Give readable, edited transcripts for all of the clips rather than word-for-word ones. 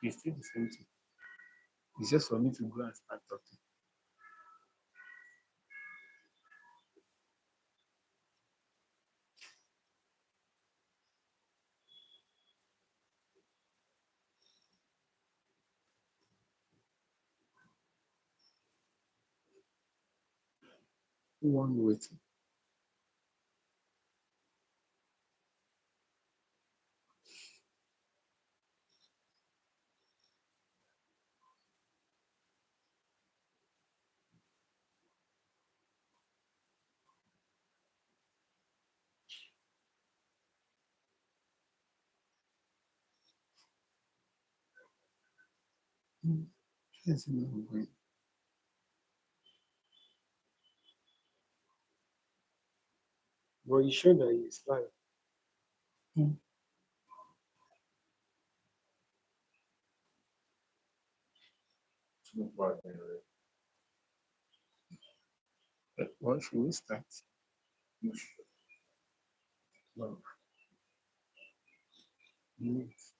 It's still the same thing. It's just for me to go and start talking. One waiting. Yes, no, wait. But you sure that it's live? Mm. What should we start? Well, yes.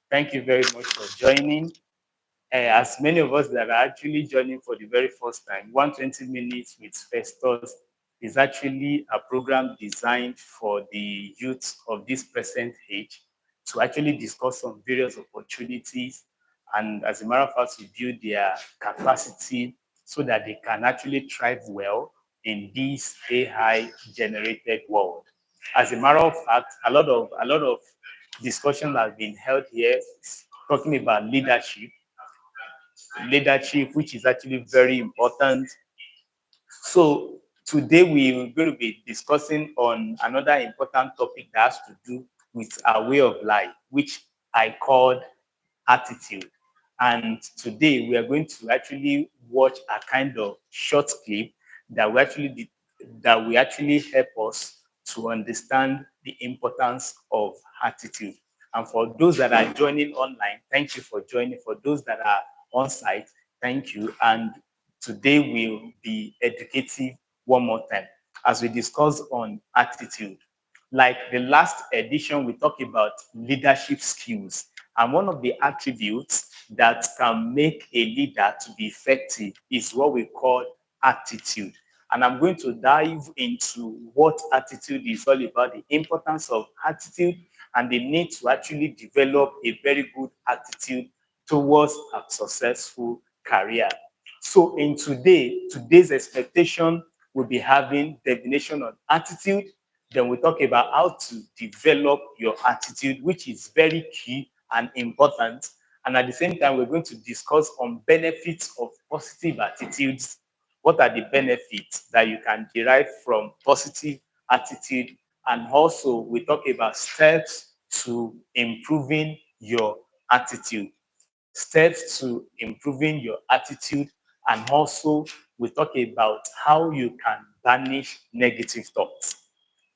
Thank you very much for joining. As many of us that are actually joining for the very first time, 120 Minutes with FESTUS is actually a program designed for the youth of this present age to actually discuss some various opportunities and, as a matter of fact, to build their capacity so that they can actually thrive well in this AI generated world. As a matter of fact, a lot of discussion has been held here talking about leadership, which is actually very important. So today we're going to be discussing on another important topic that has to do with our way of life, which I called attitude. And today we are going to actually watch a kind of short clip that will actually help us to understand the importance of attitude. And for those that are joining online, thank you for joining. For those that are on site, thank you. And today will be educative one more time as we discuss on attitude. Like the last edition, we talked about leadership skills. And one of the attributes that can make a leader to be effective is what we call attitude. And I'm going to dive into what attitude is all about, the importance of attitude, and the need to actually develop a very good attitude towards a successful career. So in today's expectation, we'll be having definition on attitude. Then we talk about how to develop your attitude, which is very key and important. And at the same time, we're going to discuss on benefits of positive attitudes. What are the benefits that you can derive from positive attitude? And also, we talk about steps to improving your attitude. Steps to improving your attitude, and also we talk about how you can banish negative thoughts.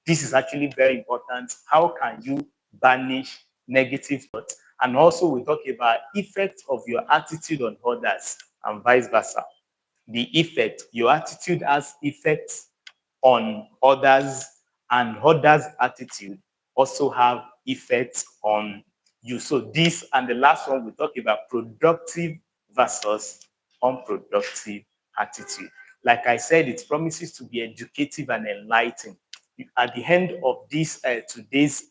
This is actually very important. How can you banish negative thoughts? And also we talk about effect of your attitude on others and vice versa. The effect, your attitude has effects on others, and others' attitude also have effects on you. So this and the last one, we talk about productive versus unproductive attitude. Like I said, it promises to be educative and enlightening. At the end of this today's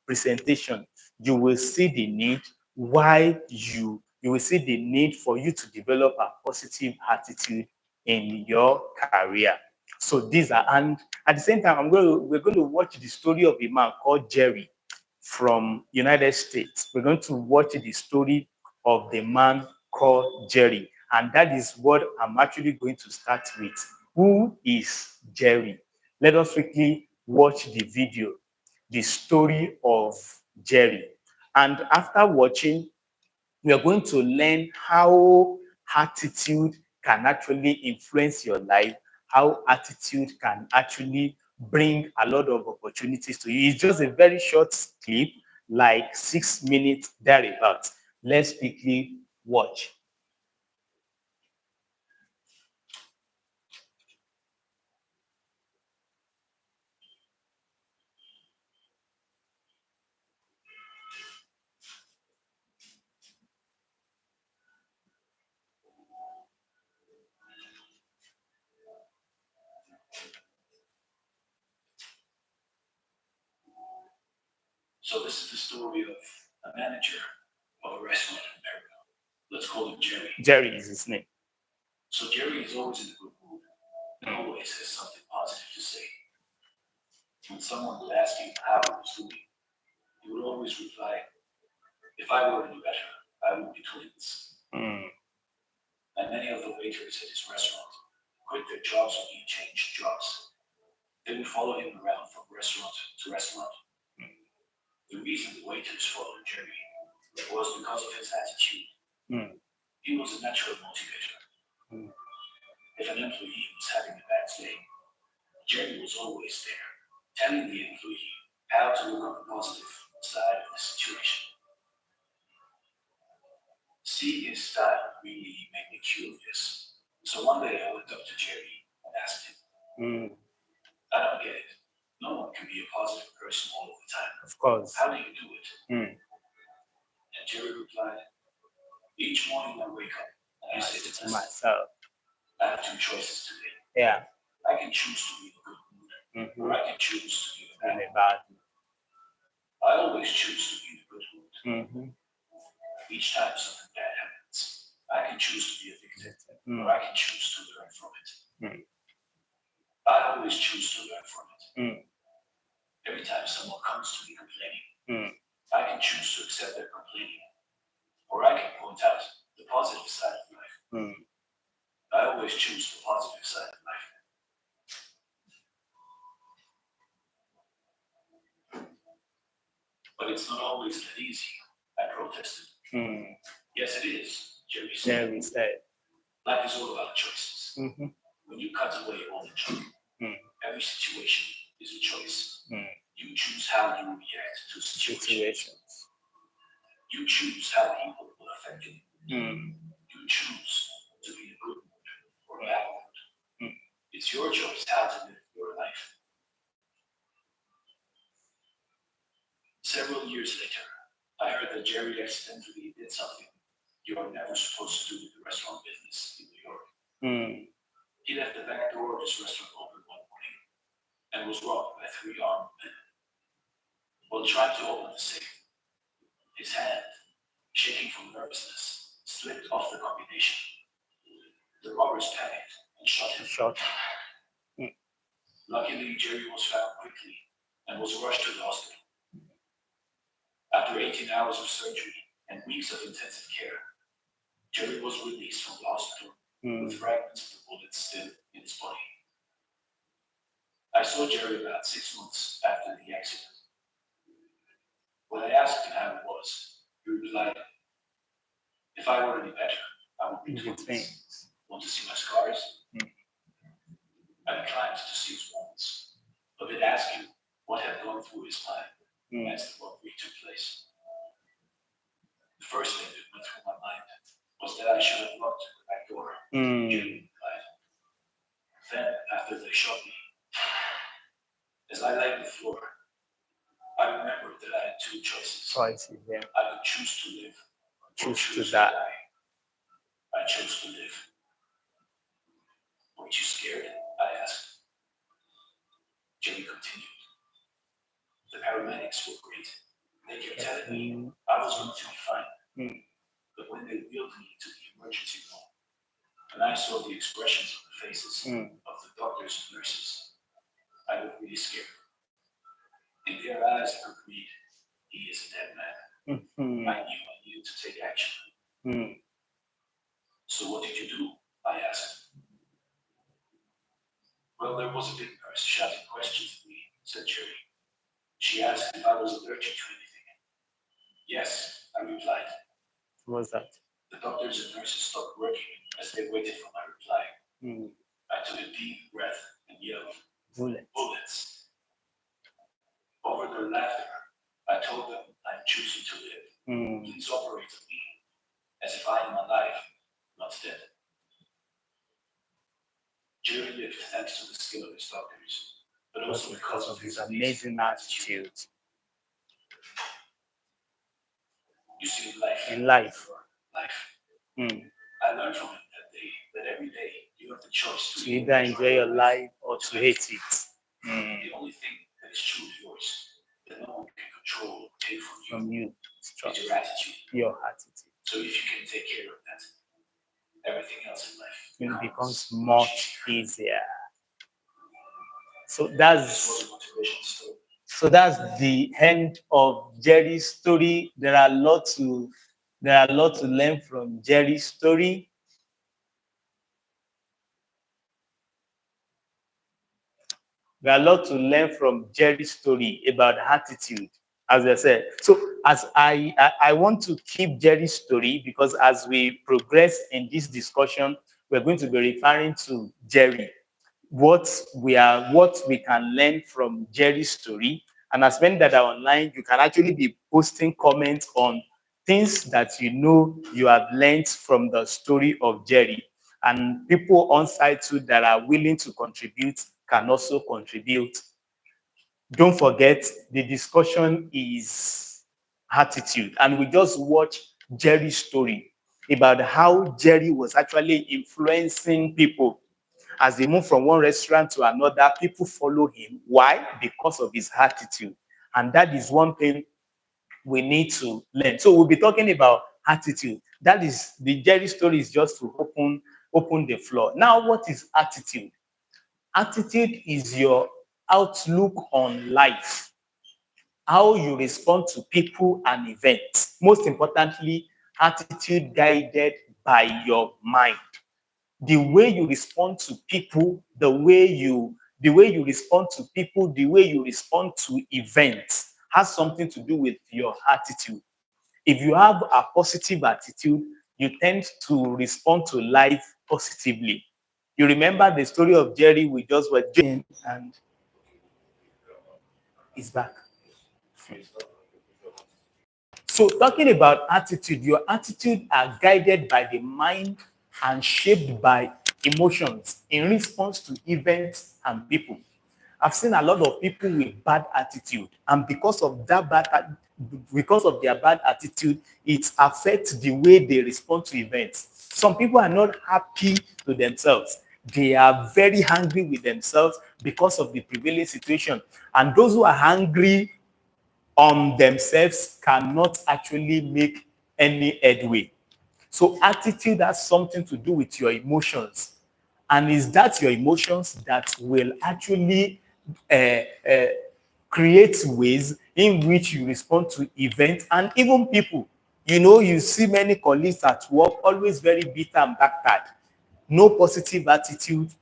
presentation, you will see the need why you will see the need for you to develop a positive attitude in your career. So these are, and at the same time, we're going to watch the story of a man called Jerry from United States. We're going to watch the story of the man called Jerry. And that is what I'm actually going to start with. Who is Jerry? Let us quickly watch the video, the story of Jerry. And after watching, we are going to learn how attitude can actually influence your life, how attitude can actually bring a lot of opportunities to you. It's just a very short clip, like 6 minutes thereabouts. Let's quickly watch. So this is the story of a manager of a restaurant in America. Let's call him Jerry. Jerry is his name. So Jerry is always in a good mood and always has something positive to say. When someone would ask him how he was doing, he would always reply, "If I were any better, I would be twins." And many of the waiters at his restaurant quit their jobs when he changed jobs. They would follow him around from restaurant to restaurant. The reason the waiters followed Jerry was because of his attitude. He was a natural motivator. If an employee was having a bad day, Jerry was always there, telling the employee how to look on the positive side of the situation. Seeing his style really made me curious. So one day I went up to Jerry and asked him, "I don't get it. No one can be a positive person all of the time. Of course. How do you do it?" And Jerry replied, "Each morning I wake up and I say to myself, I have two choices today. Yeah. I can choose to be in a good mood, or I can choose to be in a bad mood. I always choose to be in a good mood. Each time something bad happens, I can choose to be a victim, or I can choose to learn from it. I always choose to learn from it. Every time someone comes to me complaining, I can choose to accept their complaining, or I can point out the positive side of life. I always choose the positive side of life. But it's not always that easy," I protested. "Yes, it is," Jerry said. "Life is all about choices. When you cut away all the junk, every situation is a choice. You choose how you react to situations. You choose how people will affect you. You choose to be in a good mood or a bad mood. It's your choice how to live your life." Several years later, I heard that Jerry accidentally did something you're never supposed to do with the restaurant business in New York. He left the back door of his restaurant open one morning and was robbed by 3 armed men. While trying to open the safe, his hand, shaking from nervousness, slipped off the combination. The robbers panicked and shot him. Luckily, Jerry was found quickly and was rushed to the hospital. After 18 hours of surgery and weeks of intensive care, Jerry was released from the hospital with fragments of the bullets still in his body. I saw Jerry about 6 months after the accident. When I asked him how it was, he replied, "If I were any better, I would be twins. Want to see my scars?" I declined to see his wounds, but did ask him what had gone through his mind as the robbery took place. "The first thing that went through my mind was that I should have locked the back door," Jerry replied. "Then, after they shot me, as I lay on the floor, I remembered that I had two choices. Choices, yeah. I could choose to live, Choose to die. I chose to live. Weren't you scared? I asked. Jenny continued. The paramedics were great. They kept telling me I was going to be fine. But when they wheeled me to the emergency room, and I saw the expressions on the faces of the doctors and nurses, I was really scared. In their eyes, I could read, he is a dead man. I knew I needed to take action. So what did you do? I asked. Well, there was a big nurse shouting questions at me, said Jerry. She asked if I was allergic to anything. Yes, I replied. What was that? The doctors and nurses stopped working as they waited for my reply. I took a deep breath and yelled, bullets. Over their laughter, I told them I'm choosing to live. Please operate on me, as if I am alive, not dead. Jerry lived thanks to the skill of his doctors, but also because of his amazing attitude. You see, life. I learned from him that every day you have the choice to either enjoy your life or to hate it. The only thing that is truly yours, that no one can control or take from you, is your attitude. Your attitude. So if you can take care of that, everything else in life becomes much easier. So that's the end of Jerry's story. There are a lot to learn from Jerry's story. There are a lot to learn from Jerry's story about attitude, as I said. So as I want to keep Jerry's story, because as we progress in this discussion, we're going to be referring to Jerry, what we can learn from Jerry's story. And as many that are online, you can actually be posting comments on things that you have learned from the story of Jerry. And people on site too that are willing to contribute can also contribute. Don't forget, the discussion is attitude. And we just watched Jerry's story about how Jerry was actually influencing people. As they move from one restaurant to another, people follow him. Why? Because of his attitude. And that is one thing we need to learn. So we'll be talking about attitude. That is, the Jerry story is just to open the floor. Now, what is attitude? Attitude is your outlook on life, how you respond to people and events. Most importantly, attitude guided by your mind. The way you respond to people, the way you respond to people, the way you respond to events has something to do with your attitude. If you have a positive attitude, you tend to respond to life positively. You remember the story of Jerry we just were doing, and he's back. So talking about attitude, your attitude are guided by the mind and shaped by emotions in response to events and people. I've seen a lot of people with bad attitude, and because of their bad attitude, it affects the way they respond to events. Some people are not happy to themselves. They are very angry with themselves because of the prevailing situation. And those who are angry on themselves cannot actually make any headway. So attitude has something to do with your emotions. And is that your emotions that will actually create ways in which you respond to events and even people. You see many colleagues at work always very bitter and backtired. No positive attitude.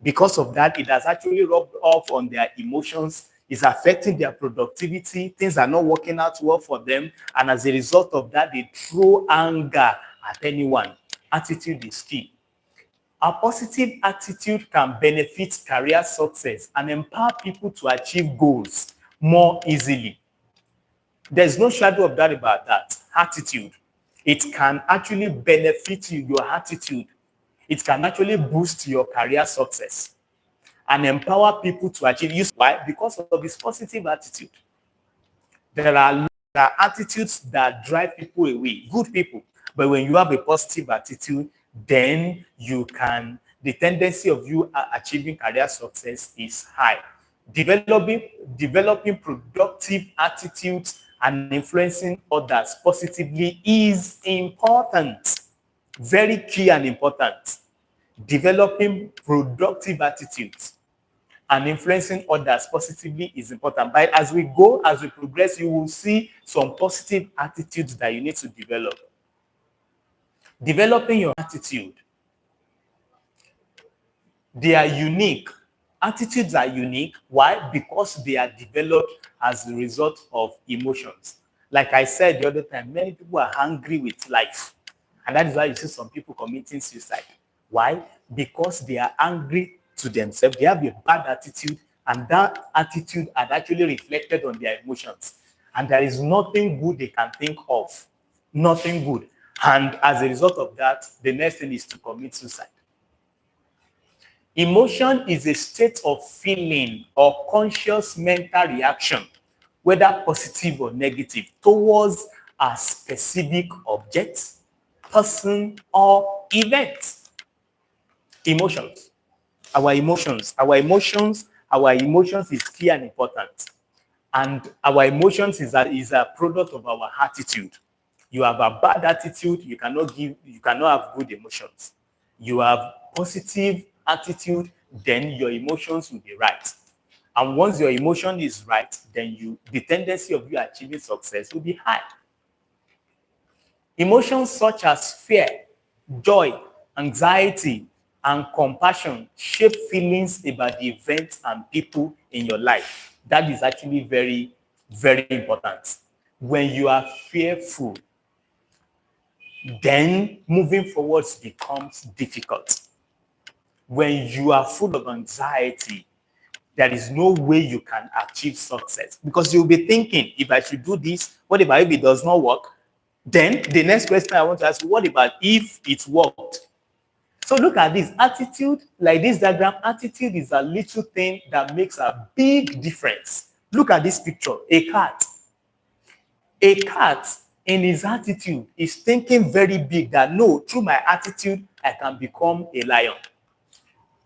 Because of that, it has actually rubbed off on their emotions. It's affecting their productivity. Things are not working out well for them. And as a result of that, they throw anger at anyone. Attitude is key. A positive attitude can benefit career success and empower people to achieve goals more easily. There's no shadow of doubt about that. Attitude. It can actually benefit you, your attitude. It can actually boost your career success and empower people to achieve. Why? Because of this positive attitude. There are are attitudes that drive people away, good people. But when you have a positive attitude, then the tendency of you achieving career success is high. Developing productive attitudes and influencing others positively is important. Very key and important. Developing productive attitudes and influencing others positively is important. But as we progress, you will see some positive attitudes that you need to develop. Developing your attitude. They are unique. Attitudes are unique. Why? Because they are developed as a result of emotions. Like I said the other time, many people are angry with life. And that is why you see some people committing suicide. Why? Because they are angry to themselves. They have a bad attitude, and that attitude had actually reflected on their emotions. And there is nothing good they can think of. Nothing good. And as a result of that, the next thing is to commit suicide. Emotion is a state of feeling or conscious mental reaction, whether positive or negative, towards a specific object, person, or event. Emotions. Our emotions is key and important. And our emotions is a product of our attitude. You have a bad attitude, you cannot have good emotions. You have positive attitude, then your emotions will be right. And once your emotion is right, then the tendency of you achieving success will be high. Emotions such as fear, joy, anxiety, and compassion shape feelings about the events and people in your life. That is actually very, very important. When you are fearful, then moving forwards becomes difficult. When you are full of anxiety, there is no way you can achieve success, because you'll be thinking, if I should do this, what if it does not work? Then the next question I want to ask you, what about if it worked? So look at this attitude, like this diagram. Attitude is a little thing that makes a big difference. Look at this picture, a cat. A cat in his attitude is thinking very big that no, through my attitude, I can become a lion.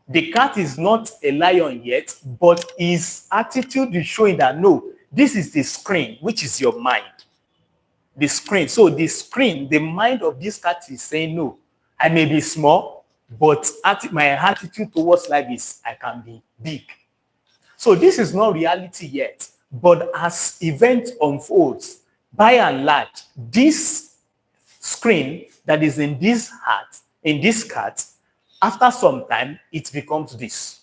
The cat is not a lion yet, but his attitude is showing that no, this is the screen, which is your mind. The screen. So the screen, the mind of this cat is saying, no, I may be small, but my attitude towards life is I can be big. So this is not reality yet, but as event unfolds, by and large, this screen that is in this cat, after some time, it becomes this.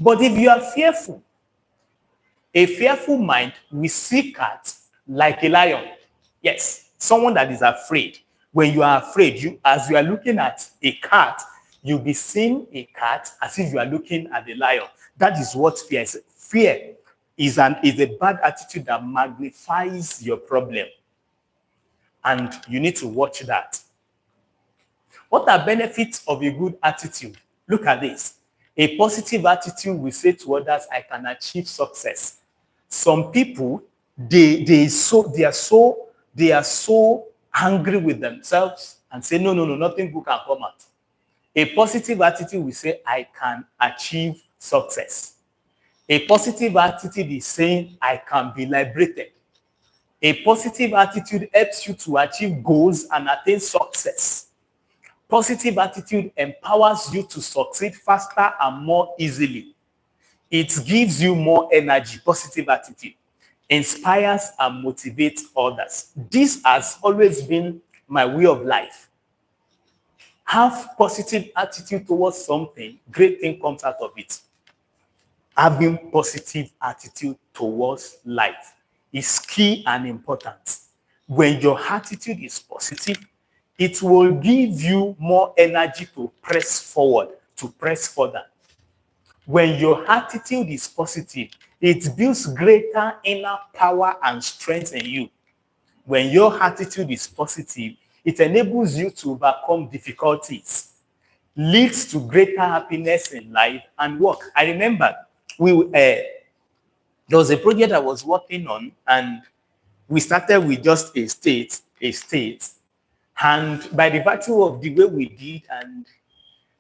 But if you are fearful, a fearful mind will see cat like a lion. Yes, someone that is afraid. When you are afraid, as you are looking at a cat, you'll be seeing a cat as if you are looking at a lion. That is what fear is. Fear is a bad attitude that magnifies your problem. And you need to watch that. What are benefits of a good attitude? Look at this. A positive attitude will say to others, I can achieve success. Some people, they are so angry with themselves and say, no, nothing good can come out. A positive attitude will say, I can achieve success. A positive attitude is saying, I can be liberated. A positive attitude helps you to achieve goals and attain success. Positive attitude empowers you to succeed faster and more easily. It gives you more energy. Positive attitude inspires and motivates others. This has always been my way of life. Have positive attitude towards something, great thing comes out of it. Having positive attitude towards life is key and important. When your attitude is positive, it will give you more energy to press forward, to press further. When your attitude is positive, it builds greater inner power and strength in you. When your attitude is positive, it enables you to overcome difficulties, leads to greater happiness in life and work. I remember there was a project I was working on, and We started with just a state, and by the virtue of the way we did, and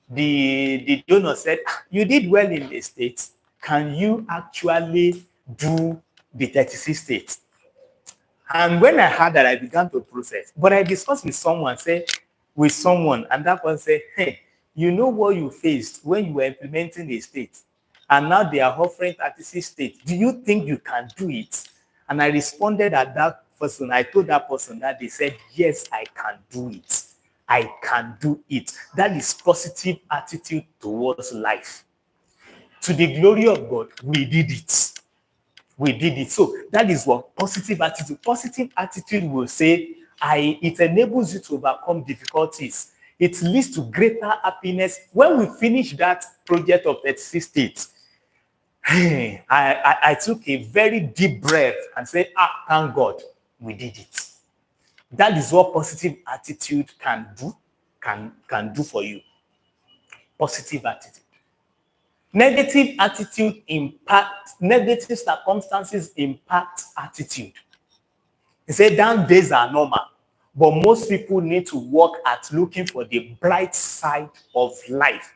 the donor said, "Ah, you did well in the state. Can you actually do the 36 states?" And when I heard that, I began to process. But I discussed with someone, and that person said, "Hey, you know what you faced when you were implementing a state, and now they are offering 36 states. Do you think you can do it?" And I responded at that person. I told that person that they said, "Yes, I can do it. I can do it." That is positive attitude towards life. To the glory of God, we did it. We did it. So that is what positive attitude. Positive attitude will say, it enables you to overcome difficulties. It leads to greater happiness. When we finish that project of 36 states, I took a very deep breath and said, thank God we did it. That is what positive attitude can do for you. Positive attitude. Negative circumstances impact attitude. He said down days are normal, but most people need to work at looking for the bright side of life.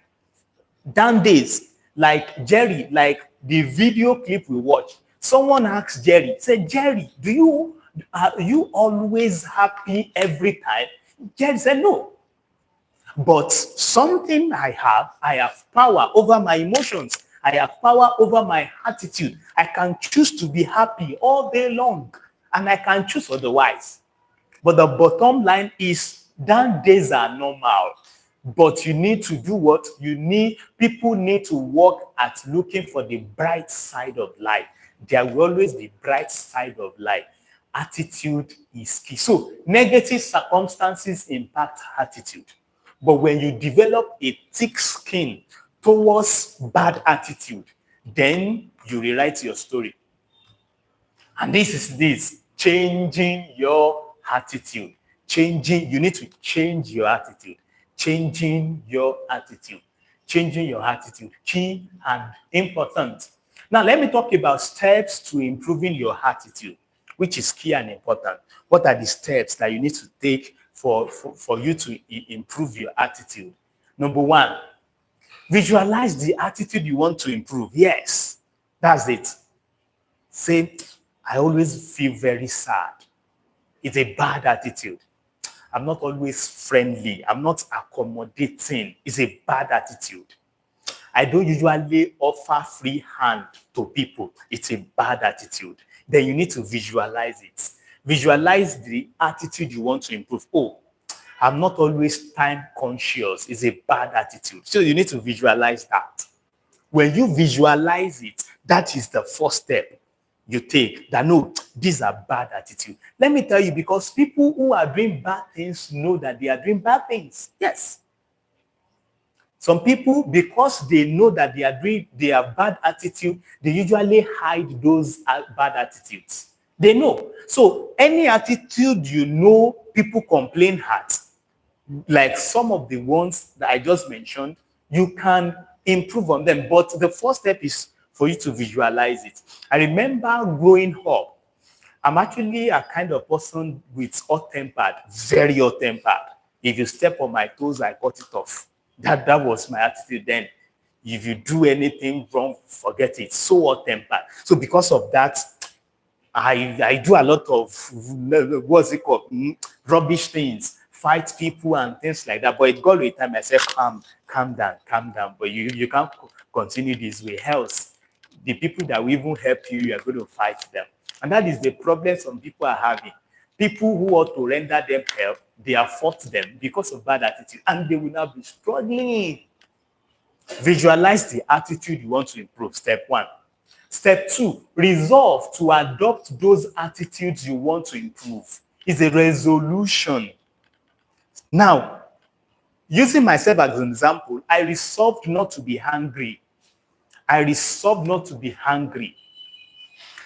Down days, like Jerry, like the video clip we watched, someone asked Jerry, said, "Jerry, are you always happy every time?" Jerry said, "No. But something I have power over my emotions. I have power over my attitude. I can choose to be happy all day long, and I can choose otherwise." But the bottom line is that days are normal. But you need to do what? People need to work at looking for the bright side of life. There will always be bright side of life. Attitude is key. So negative circumstances impact attitude. But when you develop a thick skin towards bad attitude, then you rewrite your story. And this is changing your attitude. You need to change your attitude. Changing your attitude. Changing your attitude. Key and important. Now, let me talk about steps to improving your attitude, which is key and important. What are the steps that you need to take for you to improve your attitude? Number one, visualize the attitude you want to improve. Yes, that's it. Say, "I always feel very sad." It's a bad attitude. "I'm not always friendly. I'm not accommodating." It's a bad attitude. "I don't usually offer free hand to people." It's a bad attitude. Then you need to visualize it. Visualize the attitude you want to improve. "Oh, I'm not always time conscious." It's a bad attitude. So you need to visualize that. When you visualize it, that is the first step you take. That no, these are bad attitude. Let me tell you, because people who are doing bad things know that they are doing bad things. Yes. Some people, because they know that they are doing their bad attitude, they usually hide those bad attitudes. They know. So any attitude people complain at, like some of the ones that I just mentioned, you can improve on them. But the first step is for you to visualize it. I remember growing up, I'm actually a kind of person with hot-tempered, very hot-tempered. If you step on my toes, I cut it off. That was my attitude then. If you do anything wrong, forget it. So hot-tempered. So because of that, I do a lot of, what's it called, rubbish things, fight people and things like that. But it got to a time I said, calm down. But you can't continue this way. Else, the people that will even help you, you are going to fight them. And that is the problem some people are having. People who ought to render them help, they have fought them because of bad attitude, and they will now be struggling. Visualize the attitude you want to improve. Step one. Step two, resolve to adopt those attitudes you want to improve. It's a resolution. Now, using myself as an example, I resolved not to be hungry.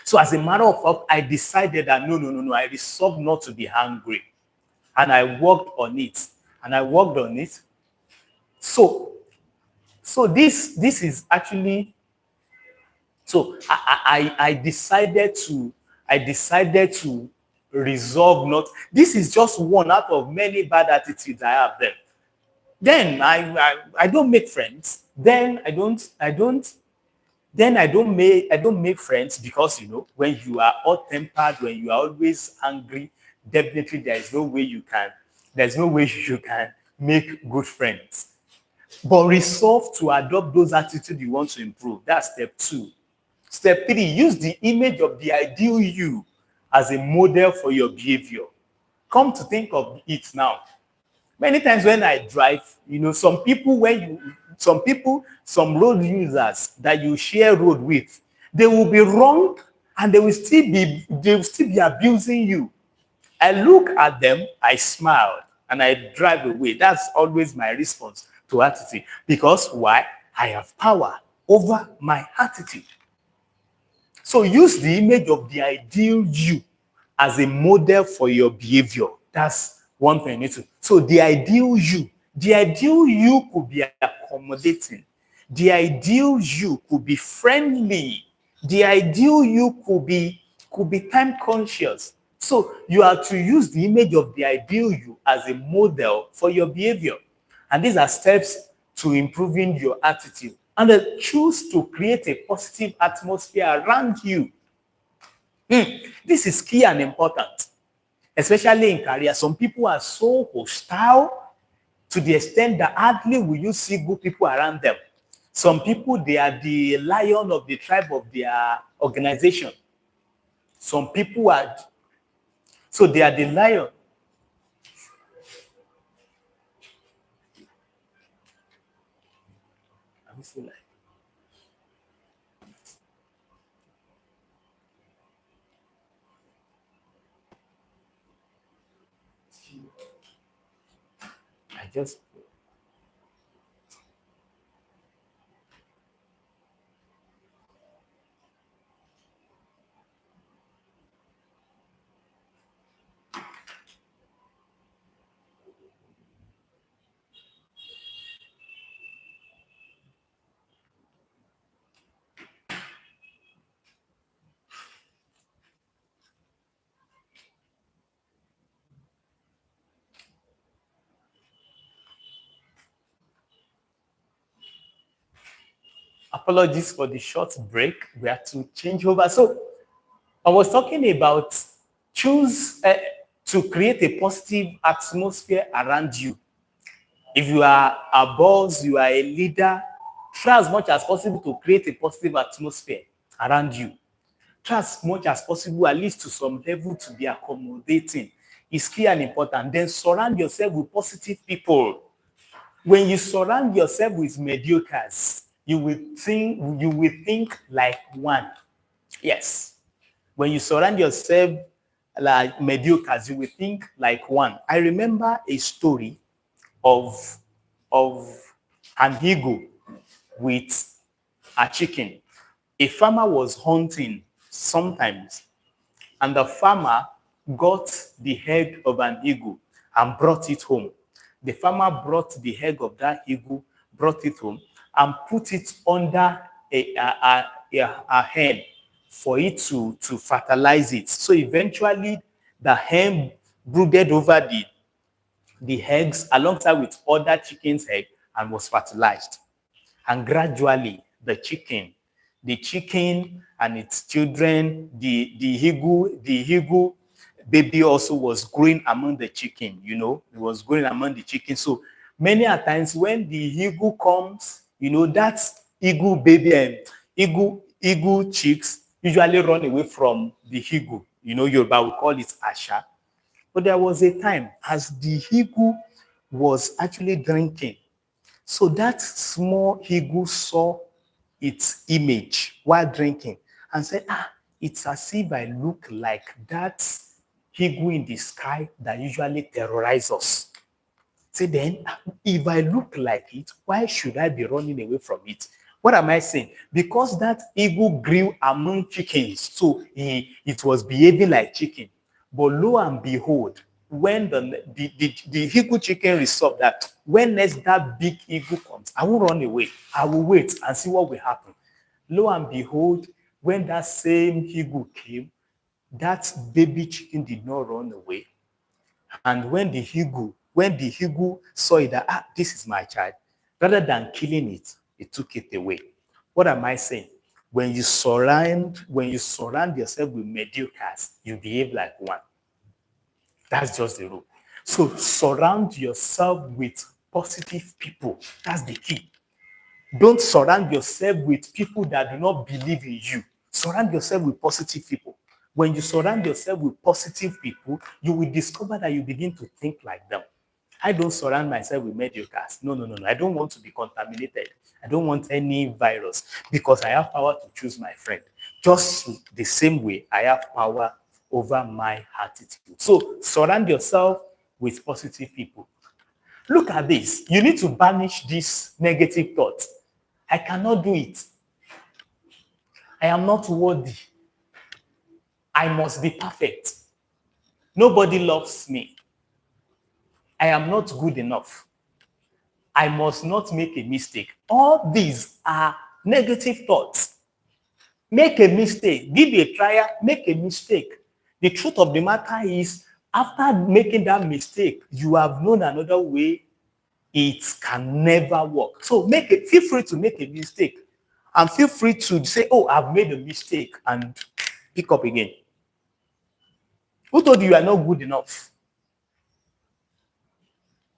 So as a matter of fact, I decided that no, I resolved not to be hungry. And I worked on it. So this is actually, so I decided to resolve not. This is just one out of many bad attitudes I have then. Then I don't make friends. Then I don't make friends because when you are hot tempered, when you are always angry, definitely there's no way you can make good friends. But resolve to adopt those attitudes you want to improve. That's step 2. Step 3, use the image of the ideal you as a model for your behavior. Come to think of it now. Many times when I drive, some road users that you share road with, they will be wrong and they will still be abusing you. I look at them, I smile, and I drive away. That's always my response to attitude. Because why? I have power over my attitude. So use the image of the ideal you as a model for your behavior. That's one thing you need to. So the ideal you could be accommodating. The ideal you could be friendly. The ideal you could be time conscious. So you are to use the image of the ideal you as a model for your behavior. And these are steps to improving your attitude. And then choose to create a positive atmosphere around you. This is key and important, especially in career. Some people are so hostile to the extent that hardly will you see good people around them. Some people, they are the lion of the tribe of their organization. Some people are, so they are the lion. Let me see like. I just apologies for the short break. We have to change over. So I was talking about choose to create a positive atmosphere around you. If you are a boss, you are a leader, try as much as possible to create a positive atmosphere around you. Try as much as possible, at least to some level, to be accommodating. It's key and important. Then surround yourself with positive people. When you surround yourself with mediocres, you will think like one. Yes. When you surround yourself like mediocres, you will think like one. I remember a story of an eagle with a chicken. A farmer was hunting sometimes, and the farmer got the egg of an eagle and brought it home. The farmer brought the egg of that eagle, brought it home, and put it under a hen for it to fertilize it. So eventually, the hen brooded over the eggs alongside with other chicken's egg and was fertilized. And gradually, the chicken and its children, the eagle baby also was growing among the chicken, it was growing among the chicken. So many a times when the eagle comes, that eagle baby and eagle chicks usually run away from the eagle. Yoruba will call it Asha. But there was a time as the eagle was actually drinking. So that small eagle saw its image while drinking and said, it's as if I look like that eagle in the sky that usually terrorizes us. Say then, if I look like it, why should I be running away from it? What am I saying? Because that eagle grew among chickens, so it was behaving like chicken. But lo and behold, when the eagle chicken resolved that when next that big eagle comes, I won't run away. I will wait and see what will happen. Lo and behold, when that same eagle came, that baby chicken did not run away. And when the eagle saw it that, this is my child, rather than killing it, it took it away. What am I saying? When you surround yourself with mediocres, you behave like one. That's just the rule. So surround yourself with positive people. That's the key. Don't surround yourself with people that do not believe in you. Surround yourself with positive people. When you surround yourself with positive people, you will discover that you begin to think like them. I don't surround myself with mediocres. No, no, no, no. I don't want to be contaminated. I don't want any virus because I have power to choose my friend. Just the same way I have power over my attitude. So surround yourself with positive people. Look at this. You need to banish this negative thought. I cannot do it. I am not worthy. I must be perfect. Nobody loves me. I am not good enough. I must not make a mistake. All these are negative thoughts. Make a mistake. Give a trial, make a mistake. The truth of the matter is, after making that mistake, you have known another way. It can never work. So feel free to make a mistake. And feel free to say, oh, I've made a mistake, and pick up again. Who told you are not good enough?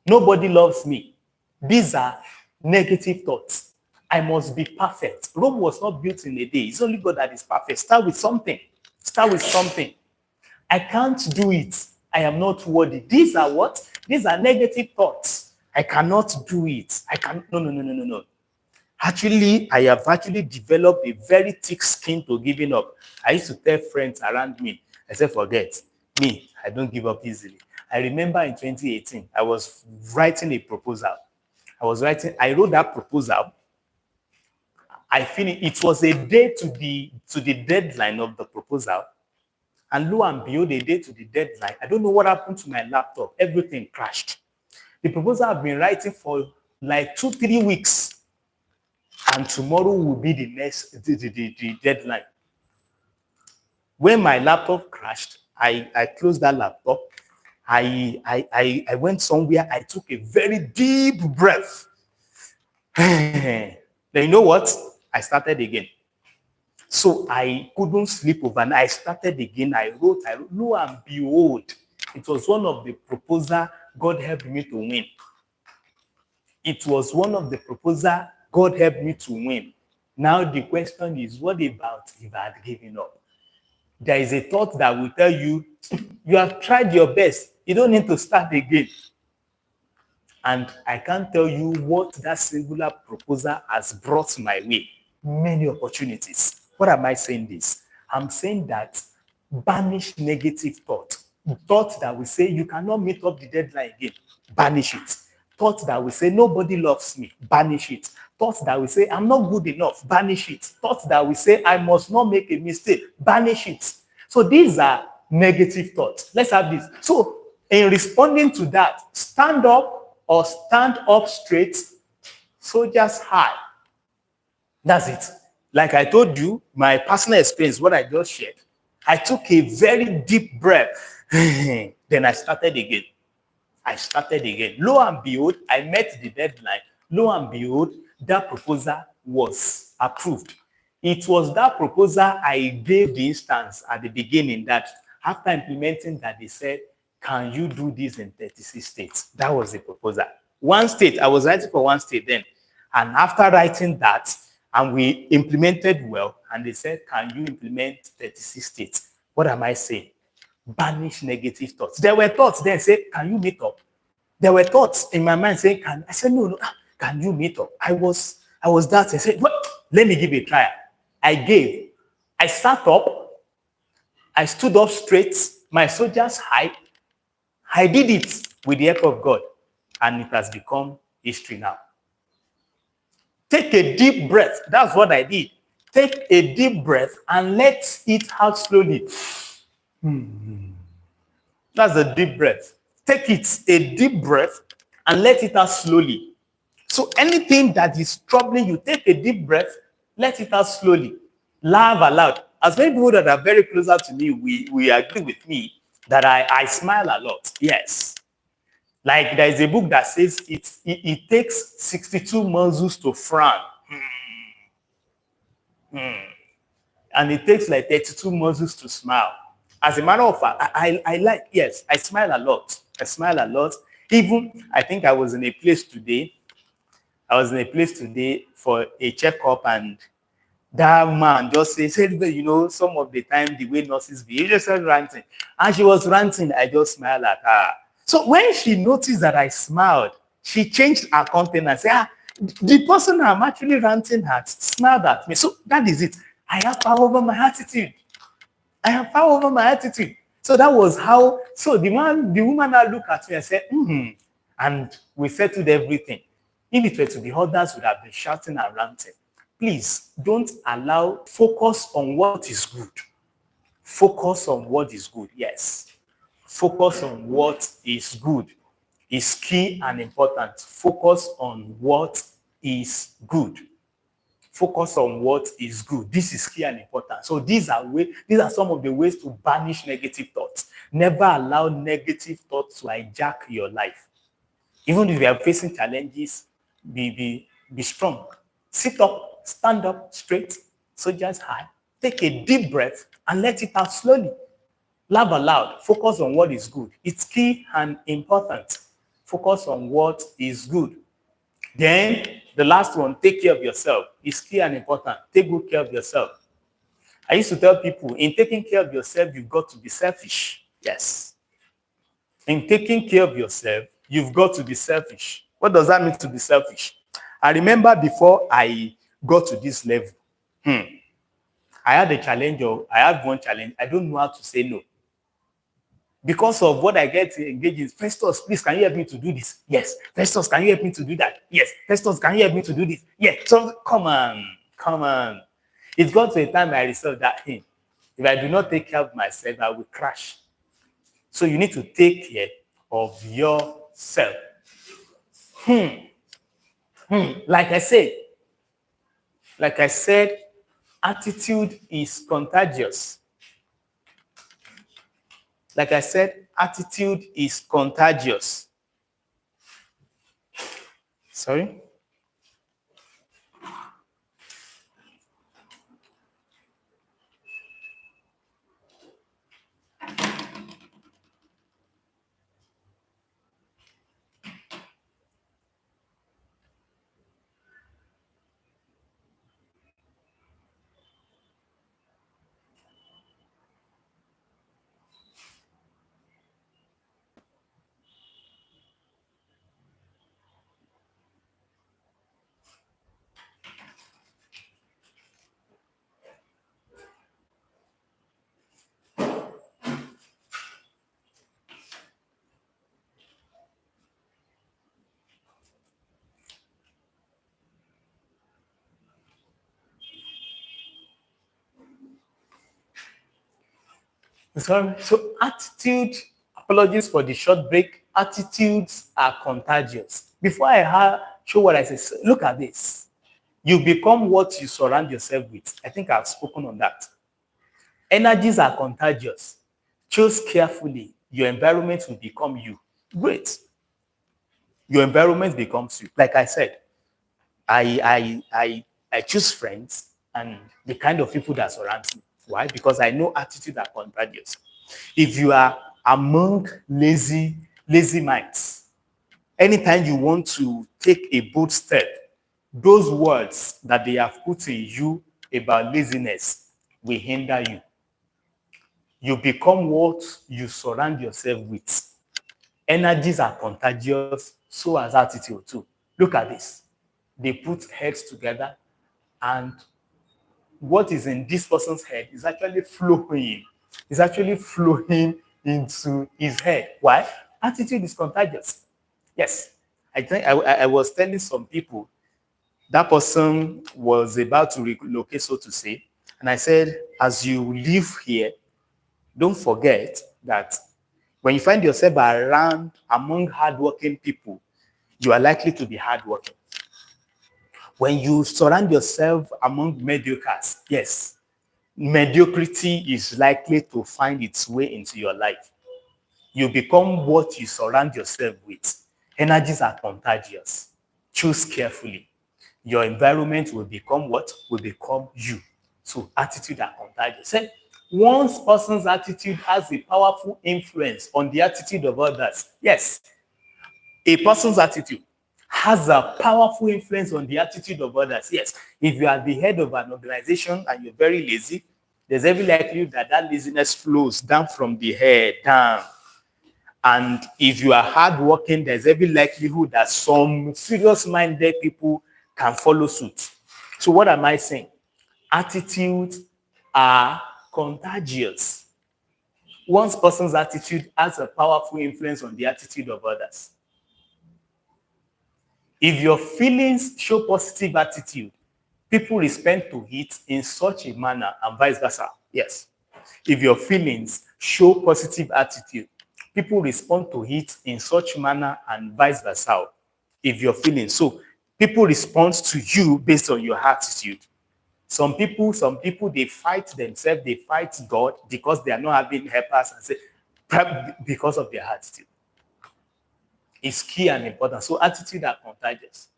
Nobody loves me. These are negative thoughts. I must be perfect. Rome was not built in a day. It's only God that is perfect. Start with something. Start with something. I can't do it. I am not worthy. These are what? These are negative thoughts. I cannot do it. No. Actually, I have actually developed a very thick skin to giving up. I used to tell friends around me, I said, forget me. I don't give up easily. I remember in 2018, I was writing a proposal. I wrote that proposal. I finished. It was a day to the deadline of the proposal. And lo and behold, a day to the deadline, I don't know what happened to my laptop. Everything crashed. The proposal I've been writing for like 2-3 weeks. And tomorrow will be the deadline. When my laptop crashed, I closed that laptop. I went somewhere. I took a very deep breath. Then you know what? I started again. So I couldn't sleep overnight. I started again. I wrote. Lo and behold, it was one of the proposals God helped me to win. It was one of the proposals God helped me to win. Now the question is, what about if I had given up? There is a thought that will tell you, you have tried your best. You don't need to start again. And I can't tell you what that singular proposal has brought my way. Many opportunities. What am I saying this? I'm saying that banish negative thought. Thought that will say you cannot meet up the deadline again. Banish it. Thought that will say nobody loves me. Banish it. Thought that will say I'm not good enough. Banish it. Thought that will say I must not make a mistake. Banish it. So these are negative thoughts. Let's have this. So in responding to that, stand up or stand up straight, soldiers high. That's it. Like I told you, my personal experience, what I just shared, I took a very deep breath. Then I started again. Lo and behold, I met the deadline. Lo and behold, that proposal was approved. It was that proposal I gave the instance at the beginning that after implementing that, they said, can you do this in 36 states? That was the proposal. One state, I was writing for one state then. And after writing that, and we implemented well, and they said, can you implement 36 states? What am I saying? Banish negative thoughts. There were thoughts then say, can you meet up? There were thoughts in my mind saying, I said, no, can you meet up? I was that. I said, well, let me give it a try. I sat up, I stood up straight, my soldiers high. I did it with the help of God, and it has become history now. Take a deep breath. That's what I did. Take a deep breath and let it out slowly. That's a deep breath. Take it, a deep breath, and let it out slowly. So anything that is troubling you, take a deep breath, let it out slowly. Laugh aloud. as many people that are very closer to me, we agree with me that I smile a lot. Yes. Like there is a book that says it takes 62 muscles to frown. And it takes like 32 muscles to smile. As a matter of fact, I like, yes, I smile a lot. I smile a lot. Even, I think I was in a place today. I was in a place today for a checkup, and that man just said, you know, some of the time the way nurses be, he just started ranting. And she was ranting, I just smiled at her. So when she noticed that I smiled, she changed her content and said, the person I'm actually ranting at smiled at me. So that is it. I have power over my attitude. I have power over my attitude. So that was how, so the woman now looked at me and said, and we settled everything. If it were to be others, would have been shouting and ranting. Please don't allow, focus on what is good. Focus on what is good. Yes. Focus on what is good is key and important. Focus on what is good. Focus on what is good. This is key and important. So these are some of the ways to banish negative thoughts. Never allow negative thoughts to hijack your life. Even if you are facing challenges, be strong. Sit up, stand up straight, soldiers high. Take a deep breath and let it out slowly. Laugh aloud. Focus on what is good. It's key and important. Focus on what is good. Then the last one, take care of yourself. It's key and important. Take good care of yourself. I used to tell people, in taking care of yourself, you've got to be selfish. Yes. In taking care of yourself, you've got to be selfish. What does that mean to be selfish? I remember before I got to this level, I had a challenge, or I had one challenge. I don't know how to say no. Because of what I get engaged in, Festus, please, can you help me to do this? Yes. Festus, can you help me to do that? Yes. Festus, can you help me to do this? Yes. So come on. It got to a time I resolved that thing. If I do not take care of myself, I will crash. So you need to take care of yourself. Like I said, attitude is contagious. Like I said, attitude is contagious. Sorry? Sorry. So attitude, apologies for the short break. Attitudes are contagious. Before I show what I say, look at this. You become what you surround yourself with. I think I've spoken on that. Energies are contagious. Choose carefully. Your environment will become you. Great. Your environment becomes you. Like I said, I choose friends and the kind of people that surround me. Why? Because I know attitude are contagious. If you are among lazy minds, anytime you want to take a bold step, those words that they have put in you about laziness will hinder you. You become what you surround yourself with. Energies are contagious, so as attitude too. Look at this. They put heads together, and what is in this person's head is actually flowing. It's actually flowing into his head. Why? Attitude is contagious. Yes. I think I was telling some people that person was about to relocate, so to say. And I said, as you live here, don't forget that when you find yourself around among hardworking people, you are likely to be hardworking. When you surround yourself among mediocres, yes, mediocrity is likely to find its way into your life. You become what you surround yourself with. Energies are contagious. Choose carefully. Your environment will become what? Will become you. So attitude are contagious. Say, one person's attitude has a powerful influence on the attitude of others. Yes, a person's attitude has a powerful influence on the attitude of others. Yes, if you are the head of an organization and you're very lazy, there's every likelihood that that laziness flows down from the head down. And if you are hardworking, there's every likelihood that some serious-minded people can follow suit. So what am I saying? Attitudes are contagious. One person's attitude has a powerful influence on the attitude of others. If your feelings show positive attitude, people respond to it in such a manner and vice versa. Yes. If your feelings show positive attitude, people respond to it in such manner and vice versa. If your feelings, so people respond to you based on your attitude. Some people, they fight themselves, they fight God because they are not having helpers and say, because of their attitude. It's key and important. So attitude are contagious.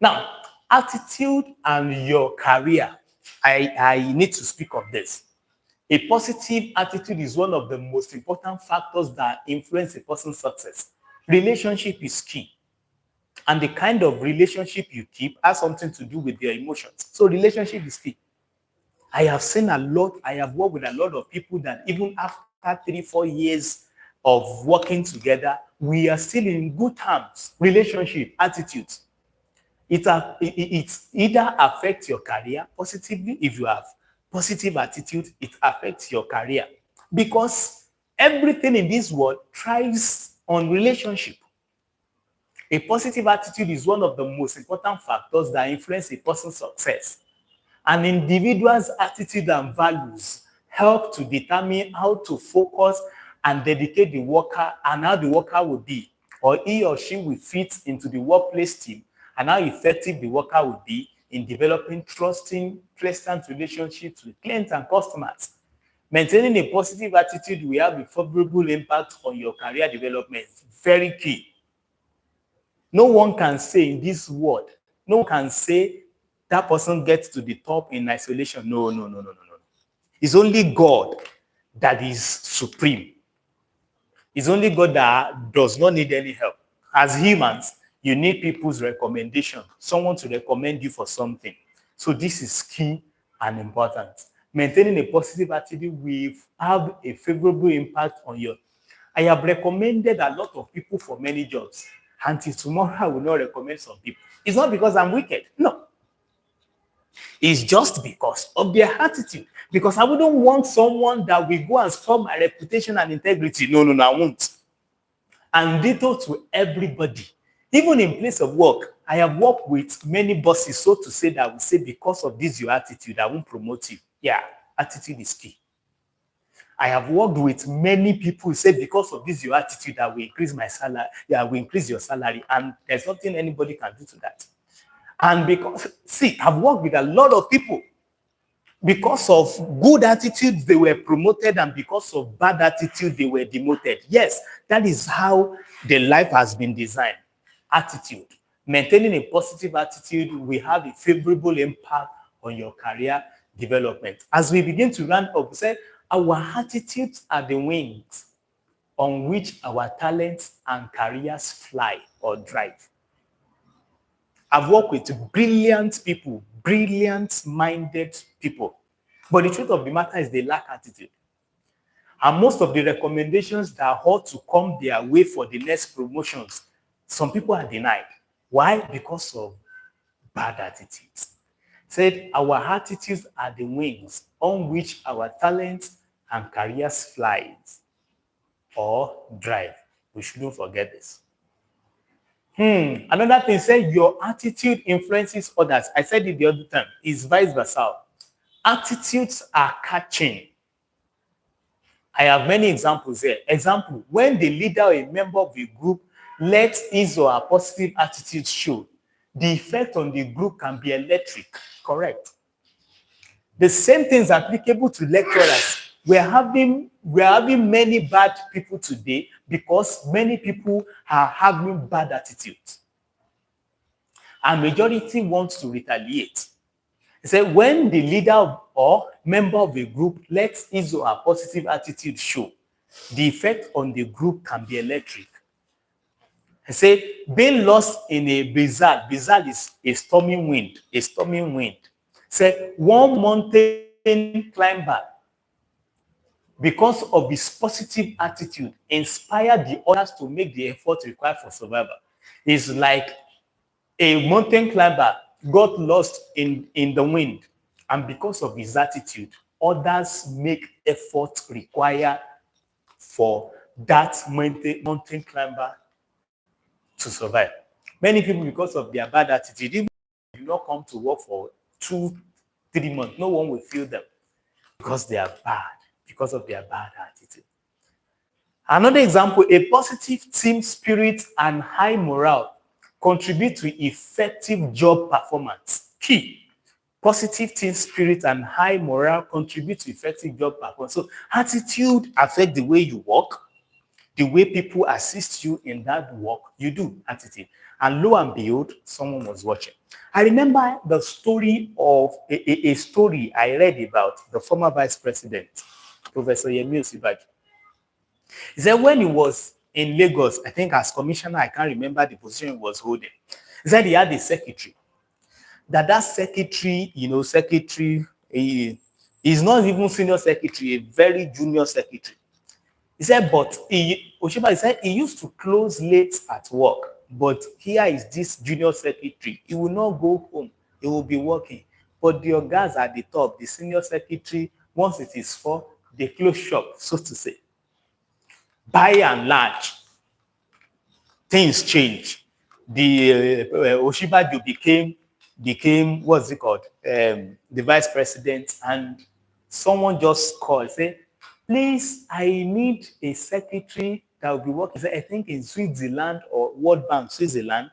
Now, attitude and your career, I need to speak of this. A positive attitude is one of the most important factors that influence a person's success. Relationship is key. And the kind of relationship you keep has something to do with your emotions. So relationship is key. I have worked with a lot of people that even after 3-4 years of working together, we are still in good terms. Relationship, attitudes. It either affects your career positively. If you have positive attitude, it affects your career because everything in this world thrives on relationship. A positive attitude is one of the most important factors that influence a person's success. An individual's attitude and values help to determine how to focus and dedicate the worker and how the worker will be, or he or she will fit into the workplace team, and how effective the worker will be in developing trusting, pleasant relationships with clients and customers. Maintaining a positive attitude will have a favorable impact on your career development. Very key. No one can say in this world, no one can say that person gets to the top in isolation. No. It's only God that is supreme. It's only God that does not need any help. As humans, you need people's recommendation, someone to recommend you for something. So this is key and important. Maintaining a positive attitude will have a favorable impact on you. I have recommended a lot of people for many jobs. Until tomorrow, I will not recommend some people. It's not because I'm wicked. No. It's just because of their attitude. Because I wouldn't want someone that will go and spoil my reputation and integrity. No, I won't. And ditto to everybody. Even in place of work, I have worked with many bosses, so to say, that will say, because of this, your attitude, I won't promote you. Yeah, attitude is key. I have worked with many people who say, because of this, your attitude, I will increase my salary. Yeah, I will increase your salary. And there's nothing anybody can do to that. And because, see, I've worked with a lot of people. Because of good attitude, they were promoted, and because of bad attitude, they were demoted. Yes, that is how the life has been designed. Attitude. Maintaining a positive attitude will have a favorable impact on your career development. As we begin to round up, we say our attitudes are the wings on which our talents and careers fly or drive. I've worked with brilliant people, brilliant-minded people. But the truth of the matter is they lack attitude. And most of the recommendations that ought to come their way for the next promotions, some people are denied. Why? Because of bad attitudes. Said our attitudes are the wings on which our talents and careers flies or drive. We shouldn't forget this. Another thing, say your attitude influences others. I said it the other time. It's vice versa. Attitudes are catching. I have many examples here. Example, when the leader or a member of a group lets his or her positive attitude show, the effect on the group can be electric. Correct. The same thing is applicable to lecturers. We're having many bad people today because many people are having bad attitudes. And majority wants to retaliate. He said, when the leader or member of a group lets his or her positive attitude show, the effect on the group can be electric. He said, being lost in a blizzard is a stormy wind, He said, one mountain climber, because of his positive attitude, inspired the others to make the effort required for survival. It's like a mountain climber got lost in the wind, and because of his attitude, others make effort required for that mountain climber to survive. Many people, because of their bad attitude, even if they do not come to work for 2, 3 months, no one will feel them because they are bad, because of their bad attitude. Another example, a positive team spirit and high morale contribute to effective job performance. Key. Positive team spirit and high morale contribute to effective job performance. So attitude affects the way you work, the way people assist you in that work, you do attitude. And lo and behold, someone was watching. I remember the story of a story I read about the former vice president, Professor Yemi Osibajo. He said when he was in Lagos, I think as commissioner, I can't remember the position he was holding. He said he had a secretary. That secretary, is not even senior secretary, a very junior secretary. He said, but Oshiba said he used to close late at work, but here is this junior secretary. He will not go home. He will be working. But the guys at the top, the senior secretary, once it is 4, they close shop, so to say. By and large, things change. The Oshibajo became what's it called? The vice president, and someone just called, say, please, I need a secretary that will be working, I think in Switzerland or World Bank, Switzerland.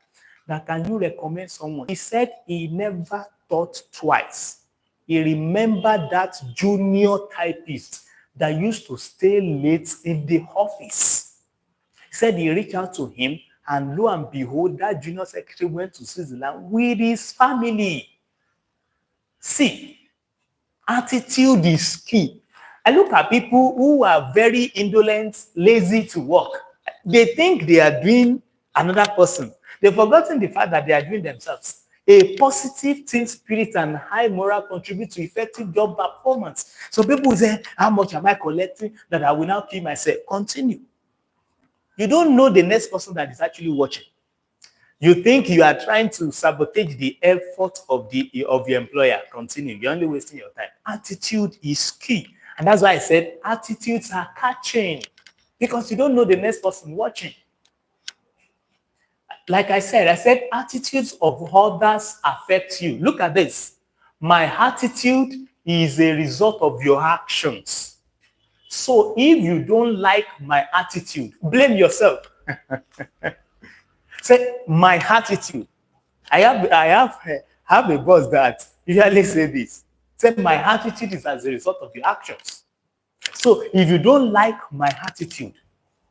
That can you recommend someone? He said he never thought twice. He remembered that junior typist that used to stay late in the office. He said he reached out to him, and lo and behold, that junior secretary went to Switzerland with his family. See, attitude is key. I look at people who are very indolent, lazy to work. They think they are doing another person. They've forgotten the fact that they are doing themselves. A positive team spirit and high moral contribute to effective job performance. So people say, how much am I collecting that I will now pay myself? Continue. You don't know the next person that is actually watching. You think you are trying to sabotage the effort of your employer. Continue. You're only wasting your time. Attitude is key. And that's why I said attitudes are catching. Because you don't know the next person watching. Like I said attitudes of others affect you. Look at this. My attitude is a result of your actions. So if you don't like my attitude, blame yourself. Say, my attitude. I have a boss that usually say this. Say, my attitude is as a result of your actions. So if you don't like my attitude,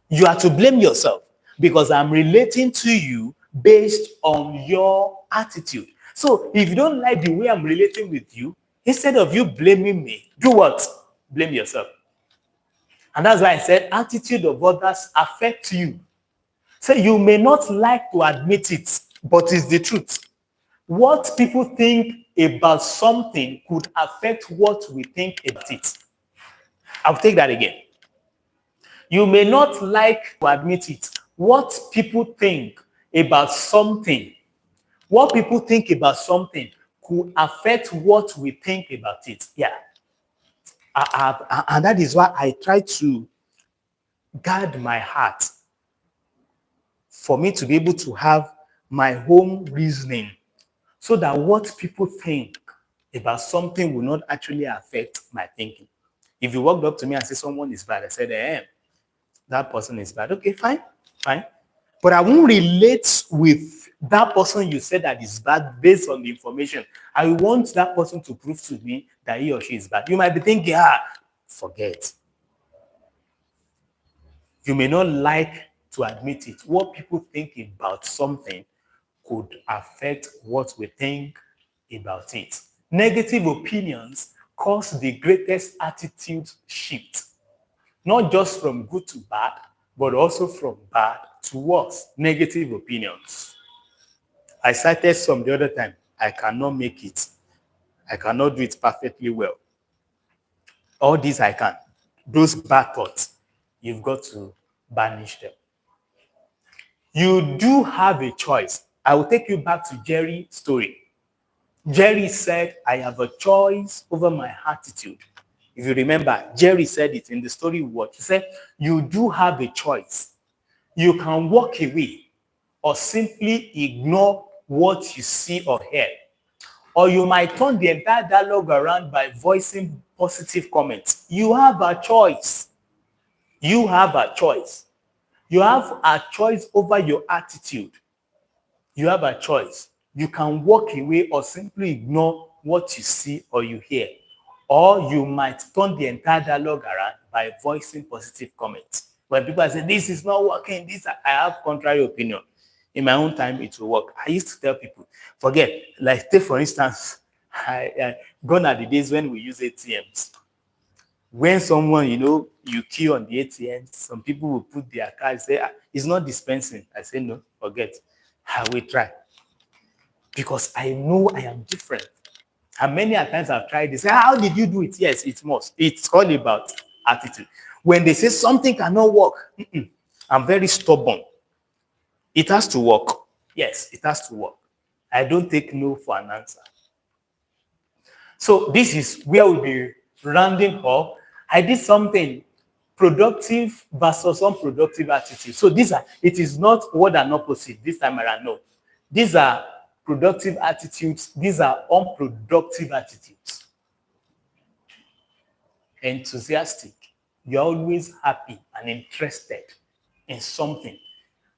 you are to blame yourself because I'm relating to you based on your attitude. So if you don't like the way I'm relating with you, instead of you blaming me, do what? Blame yourself. And that's why I said attitude of others affect you. So you may not like to admit it, but it's the truth. What people think about something could affect what we think about it. I'll take that again. You may not like to admit it. What people think about something, could affect what we think about it. Yeah. And that is why I try to guard my heart for me to be able to have my own reasoning so that what people think about something will not actually affect my thinking. If you walked up to me and say someone is bad, I said, that person is bad. Okay, fine. but I won't relate with that person you said that is bad based on the information. I want that person to prove to me that he or she is bad. You might be thinking, forget. You may not like to admit it. What people think about something could affect what we think about it. Negative opinions cause the greatest attitude shift, not just from good to bad, but also from bad to worse. Negative opinions. I cited some the other time. I cannot make it. I cannot do it perfectly well. All these I can. Those bad thoughts, you've got to banish them. You do have a choice. I will take you back to Jerry's story. Jerry said, I have a choice over my attitude. If you remember, Jerry said it in the story we watched. He said, you do have a choice. You can walk away or simply ignore what you see or hear. Or you might turn the entire dialogue around by voicing positive comments. You have a choice. You have a choice. You have a choice over your attitude. You have a choice. You can walk away or simply ignore what you see or you hear. Or you might turn the entire dialogue around by voicing positive comments. When people say, this is not working, I have contrary opinion. In my own time, it will work. I used to tell people, forget, like take for instance, gone are the days when we use ATMs. When someone, you queue on the ATM, some people will put their card, say, it's not dispensing. I say, no, forget. I will try. Because I know I am different. And many a times I've tried this. How did you do it? Yes, it must. It's all about attitude. When they say something cannot work, I'm very stubborn. It has to work. Yes, it has to work. I don't take no for an answer. So this is where we'll be rounding up. I did something productive versus unproductive attitude. So it is not word and opposite this time around. No. These are productive attitudes. These are unproductive attitudes. Enthusiastic. You're always happy and interested in something.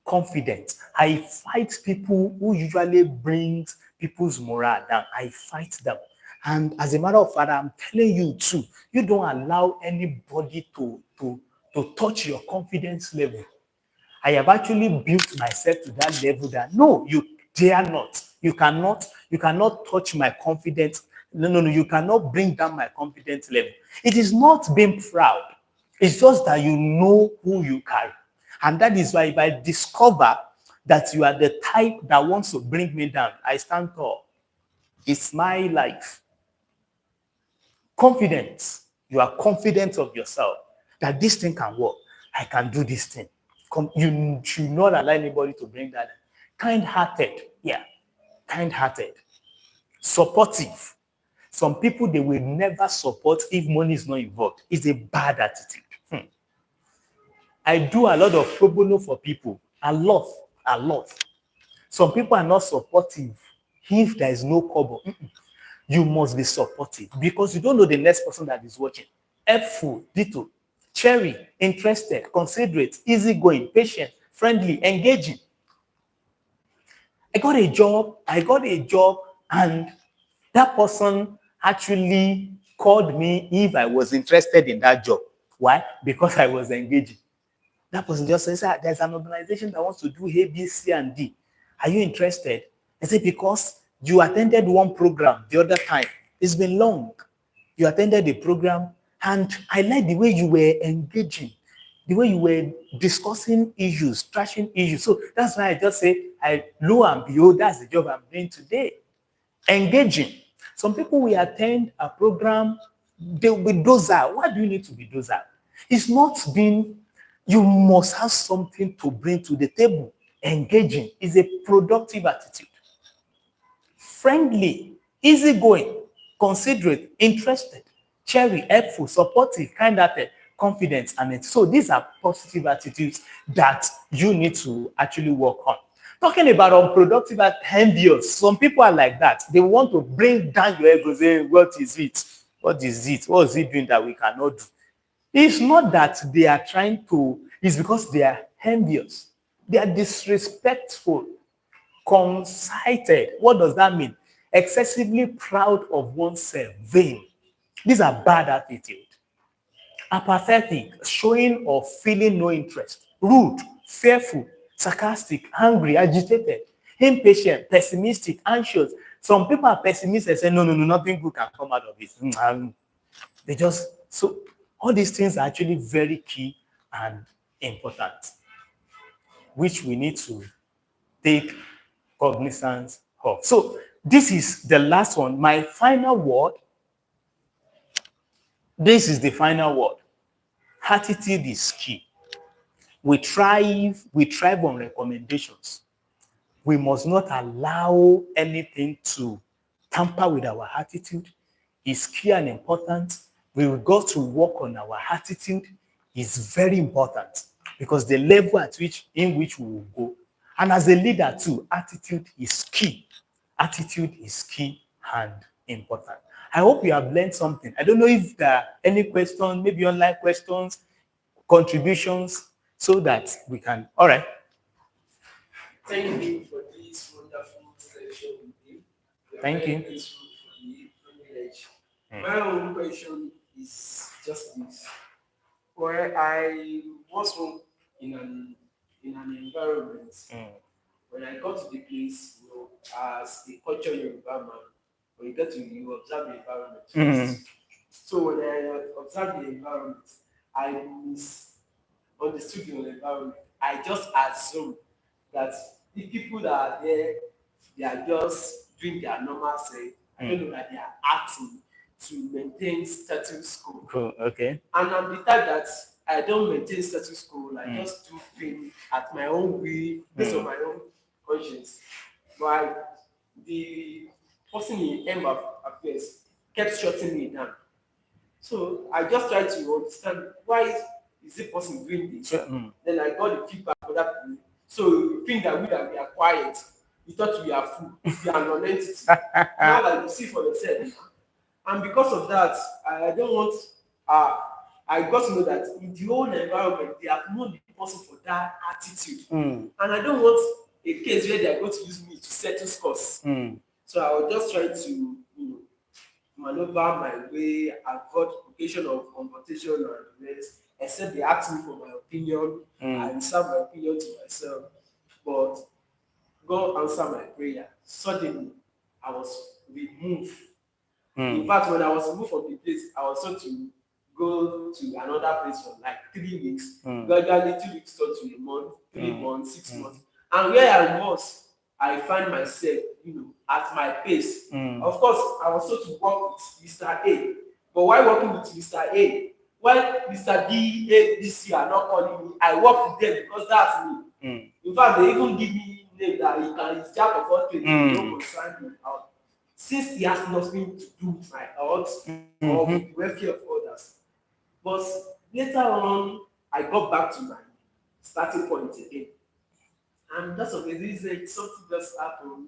Confident. I fight people who usually bring people's morale down. I fight them. And as a matter of fact, I'm telling you too, you don't allow anybody to touch your confidence level. I have actually built myself to that level that no, you dare not. You cannot touch my confidence. No, you cannot bring down my confidence level. It is not being proud. It's just that you know who you carry. And that is why if I discover that you are the type that wants to bring me down, I stand tall. It's my life. Confidence. You are confident of yourself that this thing can work. I can do this thing. You should not allow anybody to bring that. Kind-hearted. Yeah. Kind-hearted. Supportive. Some people, they will never support if money is not involved. It's a bad attitude. I do a lot of pro bono for people. A lot. Some people are not supportive if there is no cover. You must be supportive because you don't know the next person that is watching. Helpful, ditto, cherry, interested, considerate, easygoing, patient, friendly, engaging. I got a job, and that person actually called me if I was interested in that job. Why? Because I was engaging. That person just says, there's an organization that wants to do A, B, C, and D. Are you interested? I say, because you attended one program the other time. It's been long. You attended the program, and I like the way you were engaging, the way you were discussing issues, trashing issues. So that's why I just say, lo and behold, that's the job I'm doing today. Engaging. Some people will attend a program, they'll be docile. Why do you need to be docile? It's not being, you must have something to bring to the table. Engaging is a productive attitude. Friendly, easygoing, considerate, interested, cherry, helpful, supportive, kind-hearted, confident, and so these are positive attitudes that you need to actually work on. Talking about unproductive and envious, some people are like that. They want to bring down your ego, say, what is it? What is it? What is it doing that we cannot do? It's not that they are trying to, it's because they are envious. They are disrespectful, conceited. What does that mean? Excessively proud of oneself, vain. These are bad attitudes. Apathetic, showing or feeling no interest. Rude, fearful, sarcastic, angry, agitated, impatient, pessimistic, anxious. Some people are pessimistic and say, no, no, no, nothing good can come out of it. They just, so all these things are actually very key and important, which we need to take cognizance of. So this is the last one. My final word, this is the final word. Attitude is key. We thrive on recommendations. We must not allow anything to tamper with our attitude. It's key and important. We will go to work on our attitude is very important because the level at which in which we will go. And as a leader too, attitude is key. Attitude is key and important. I hope you have learned something. I don't know if there are any questions, maybe online questions, contributions, so that we can. All right. Thank you for this wonderful session with me. Thank you. Grateful for the privilege. My own question is just this. Where I was in an environment, when I got to the place, as a culture Yoruba man, when you observe the environment first. So when I observe the environment, I misunderstood the environment. I just assumed that the people that are there, they are just doing their normal thing. I don't know that they are acting to maintain status quo. Cool. Okay. And I'm the type that I don't maintain status quo. I just do things at my own way, based on my own conscience. But the person in M affairs kept shutting me down. So I just try to understand why is the person doing this. Then I got the feedback for that person. So you think that we are quiet, you thought we are fool, we are non-entity. Now that you see for yourself. And because of that, I don't want I got to know that in the whole environment, they have known the person for that attitude. And I don't want a case where they are going to use me to settle scores. So I will just try to, maneuver my way, avoid occasion of confrontation and the rest, except they ask me for my opinion. I reserve my opinion to myself. But God answered my prayer. Suddenly, I was removed. In fact, when I was removed from the place, I was told to go to another place for like 3 weeks. Gradually, 2 weeks turned to a month, 3 months, 6 months. And where I was, I find myself, at my pace. Of course, I was told to work with Mr. A. But while working with Mr. A, while Mr. B, A, B, C are not calling me, I work with them because that's me. In fact, they even give me name that he's jack of all trades, don't concern me out. Since he has nothing to do with my health or with the welfare of others. But later on, I got back to my starting point again. And that's of the reason something just happened.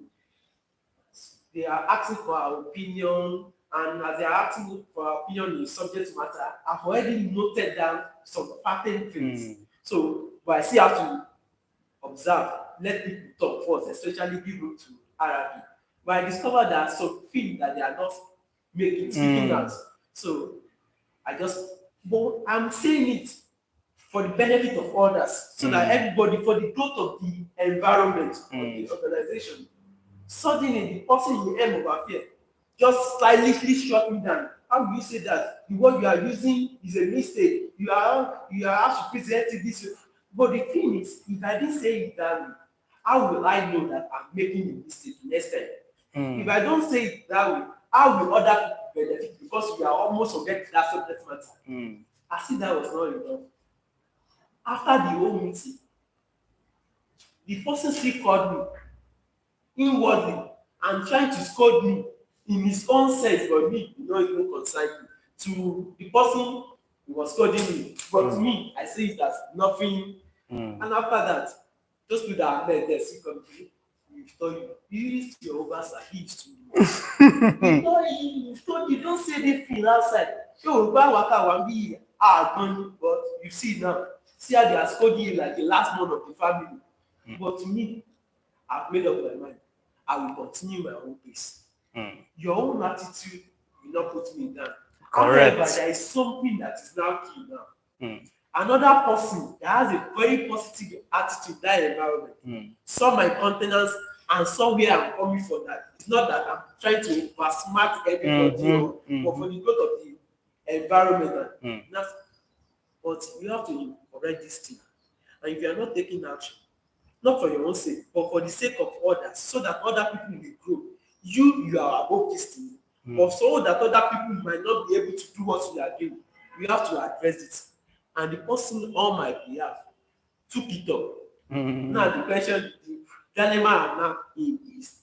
They are asking for our opinion, and as they are asking for our opinion in subject matter, I've already noted down some pattern things. So, but I still have to observe, let people talk first, especially people to Arabic. But I discovered that some things that they are not speaking out. So but I'm saying it for the benefit of others, so that everybody, for the growth of the environment, of the organization. Suddenly, the person in the end of affair just slightly shut me down. How do you say that? The word you are using is a mistake. You are asked to present it this way. But the thing is, if I didn't say it that way, how will I know that I'm making a mistake next time? If I don't say it that way, how will other people benefit? Because we are almost forgetting that subject matter. I see that was not enough. After the whole meeting, the person still called me inwardly and trying to scold me in his own sense, but me, not even concern me. To the person who was scolding me, but to me, I see it as nothing. And after that, those people that are there, see come to me. We've told you used your oversight to you don't say anything outside. So why waka wan be but you see now, see how they are scolding you like the last one of the family. But to me, I've made up my mind. I will continue my own pace. Your own attitude will not put me down. Correct. However, there is something that is now key now. Another person that has a very positive attitude in that environment saw my countenance and saw where I'm coming from. That it's not that I'm trying to smart everybody but for the growth of the environment. But you have to correct this thing. And if you are not taking action, not for your own sake, but for the sake of others, so that other people will grow. You are above this thing, but so that other people might not be able to do what you are doing, you have to address it. And the person on my behalf took it up. Now the question, the dilemma now is,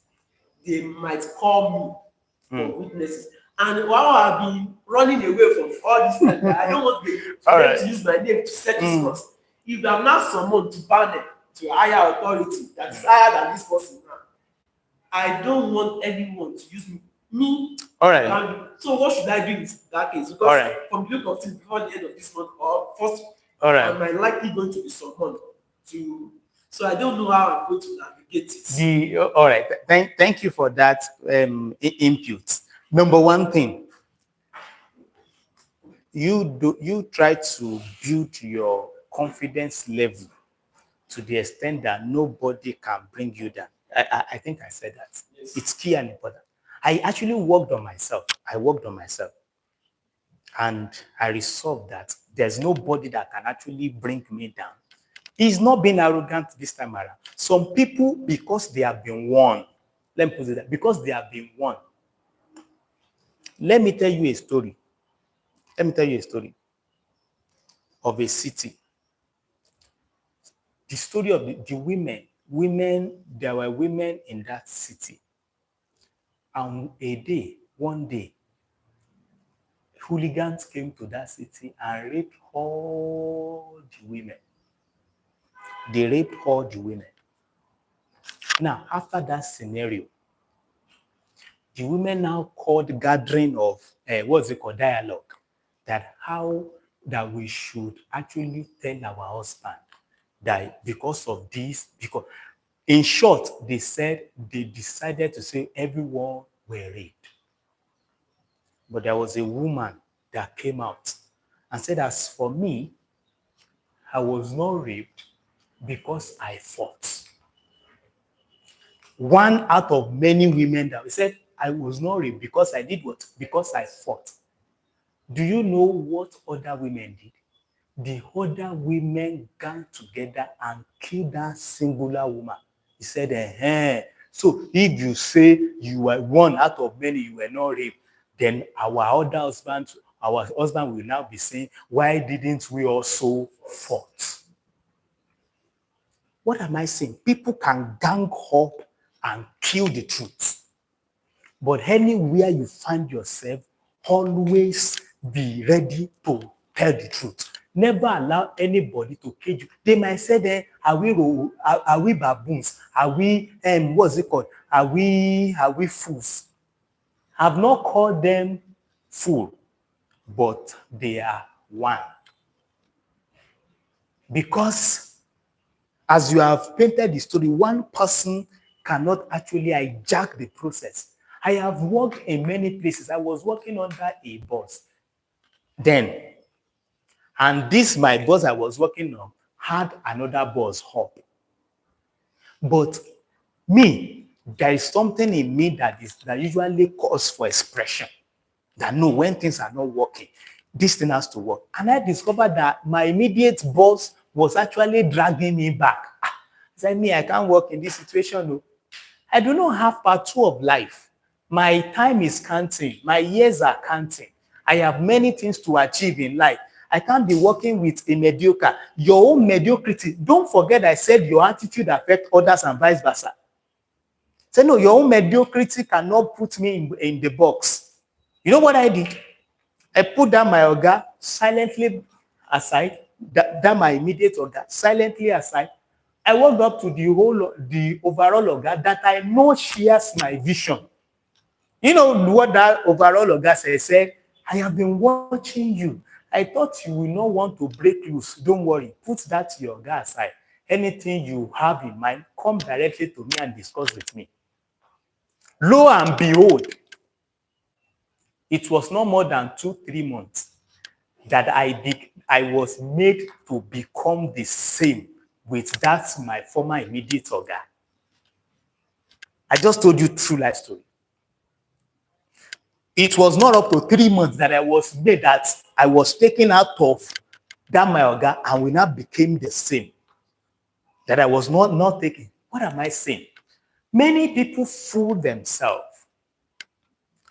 they might call me for witnesses. And while I've been running away from all this time, I don't want to use my name to set this cross. If I'm not someone to panel to a higher authority that is higher than this person now, I don't want anyone to use me. All right. So what should I do in that case? Because from the look of things, before the end of this month or first, am I likely going to be someone to? So I don't know how I'm going to navigate it. All right. Thank you for that input. Number one thing, you try to build your confidence level to the extent that nobody can bring you down. I think I said that. Yes. It's key and important. I actually worked on myself. And I resolved that there's nobody that can actually bring me down. He's not being arrogant this time around. Some people, because they have been warned, let me put it that, because they have been warned. Let me tell you a story of a city. The story of the women, there were women in that city. And one day, hooligans came to that city and raped all the women. They raped all the women. Now, after that scenario, the women now called gathering of, dialogue, that we should actually tell our husband that because of this, because in short, they decided to say everyone were raped. But there was a woman that came out and said, as for me, I was not raped because I fought. One out of many women that said, I was not raped because I did what? Because I fought. Do you know what other women did? The other women gang together and killed that singular woman. He said, so if you say you were one out of many, you were not raped, then our husband will now be saying, why didn't we also fight? What am I saying? People can gang up and kill the truth. But anywhere you find yourself, always be ready to tell the truth. Never allow anybody to cage you. They might say, are we baboons? Are we, what's it called? Are we fools? I've not called them fool, but they are one. Because as you have painted the story, one person cannot actually hijack the process. I have worked in many places. I was working under a boss then. And this, my boss I was working on, had another boss up. But me, there is something in me that usually calls for expression. That no, when things are not working, this thing has to work. And I discovered that my immediate boss was actually dragging me back. I said, me, I can't work in this situation. No. I do not have part 2 of life. My time is counting. My years are counting. I have many things to achieve in life. I can't be working with a mediocre. Your own mediocrity. Don't forget I said your attitude affects others and vice versa. Say, no, your own mediocrity cannot put me in the box. You know what I did? I put down my Oga silently aside, that my immediate Oga silently aside. I walked up to the overall Oga that I know shares my vision. You know what that overall Oga said? I have been watching you. I thought you will not want to break loose. Don't worry. Put that to your Oga aside. anything you have in mind, come directly to me and discuss with me. Lo and behold, it was no more than 2-3 months that I was made to become the same with that my former immediate oga. I just told you true life story. It was not up to 3 months that I was made that I was taken out of that my oga and we now became the same. That I was not taken. What am I saying? Many people fool themselves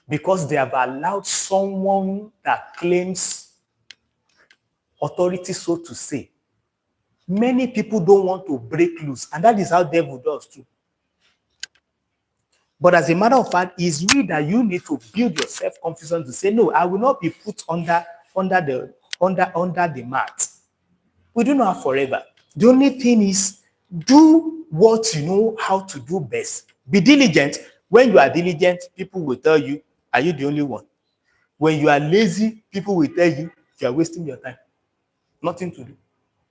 because they have allowed someone that claims authority, so to say. Many people don't want to break loose, and that is how devil does too. But as a matter of fact, it's really that you need to build your self-confidence to say, no, I will not be put under the mat. We do not have forever. The only thing is, do what you know how to do best. Be diligent. When you are diligent, people will tell you, are you the only one? When you are lazy, people will tell you, you are wasting your time. Nothing to do.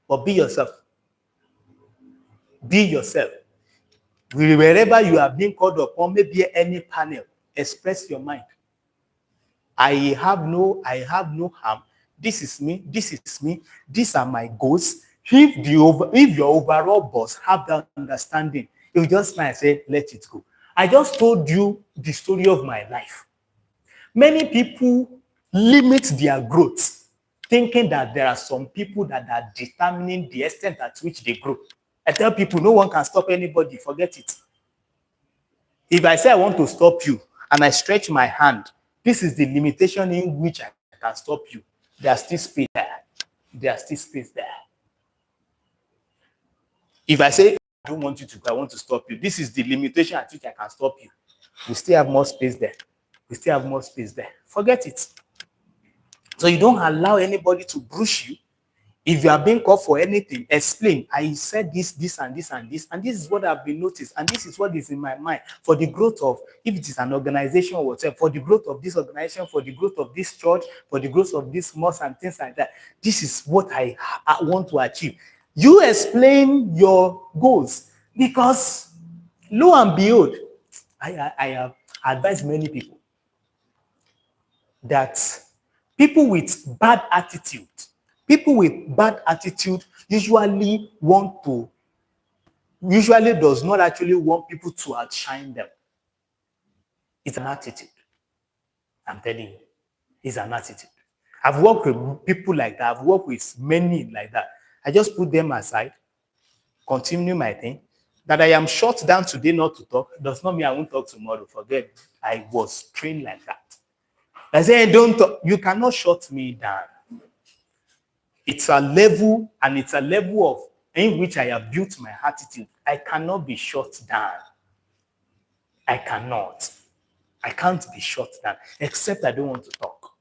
But be yourself. Be yourself. Wherever you are being called upon, maybe any panel, express your mind. I have no harm. This is me. These are my goals. If your overall boss have that understanding, you just might say, let it go. I just told you the story of my life. Many people limit their growth, thinking that there are some people that are determining the extent at which they grow. I tell people, no one can stop anybody. Forget it. If I say I want to stop you and I stretch my hand, this is the limitation in which I can stop you. There's still space there. There's still space there. If I say I don't want you to go, I want to stop you, this is the limitation at which I can stop you. We still have more space there. We still have more space there. Forget it. So you don't allow anybody to bruise you. If you are being called for anything, explain. I said this, and this, and this, and this is what I've been noticed, and this is what is in my mind for the growth of, if it is an organization or whatever, for the growth of this organization, for the growth of this church, for the growth of this mosque and things like that. This is what I want to achieve. You explain your goals, because lo and behold, I have advised many people that people with bad attitude usually does not actually want people to outshine them. It's an attitude. I'm telling you, it's an attitude. I've worked with people like that. I've worked with many like that. I just put them aside, continue my thing. That I am shut down today not to talk does not mean I won't talk tomorrow. Forget, I was trained like that. I say, don't talk. You cannot shut me down. It's a level, and it's a level of in which I have built my attitude. I cannot be shut down. I cannot. I can't be shut down, except I don't want to talk.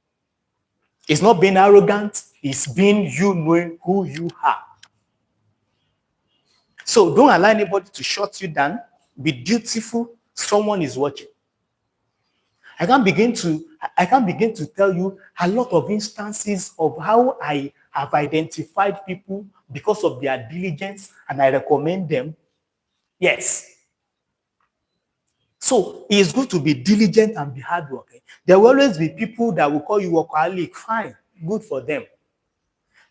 It's not being arrogant. It's being you knowing who you are. So don't allow anybody to shut you down. Be dutiful. Someone is watching. I can't begin to tell you a lot of instances of how I have identified people because of their diligence, and I recommend them. Yes. So it's good to be diligent and be hardworking. There will always be people that will call you workaholic. Fine, good for them.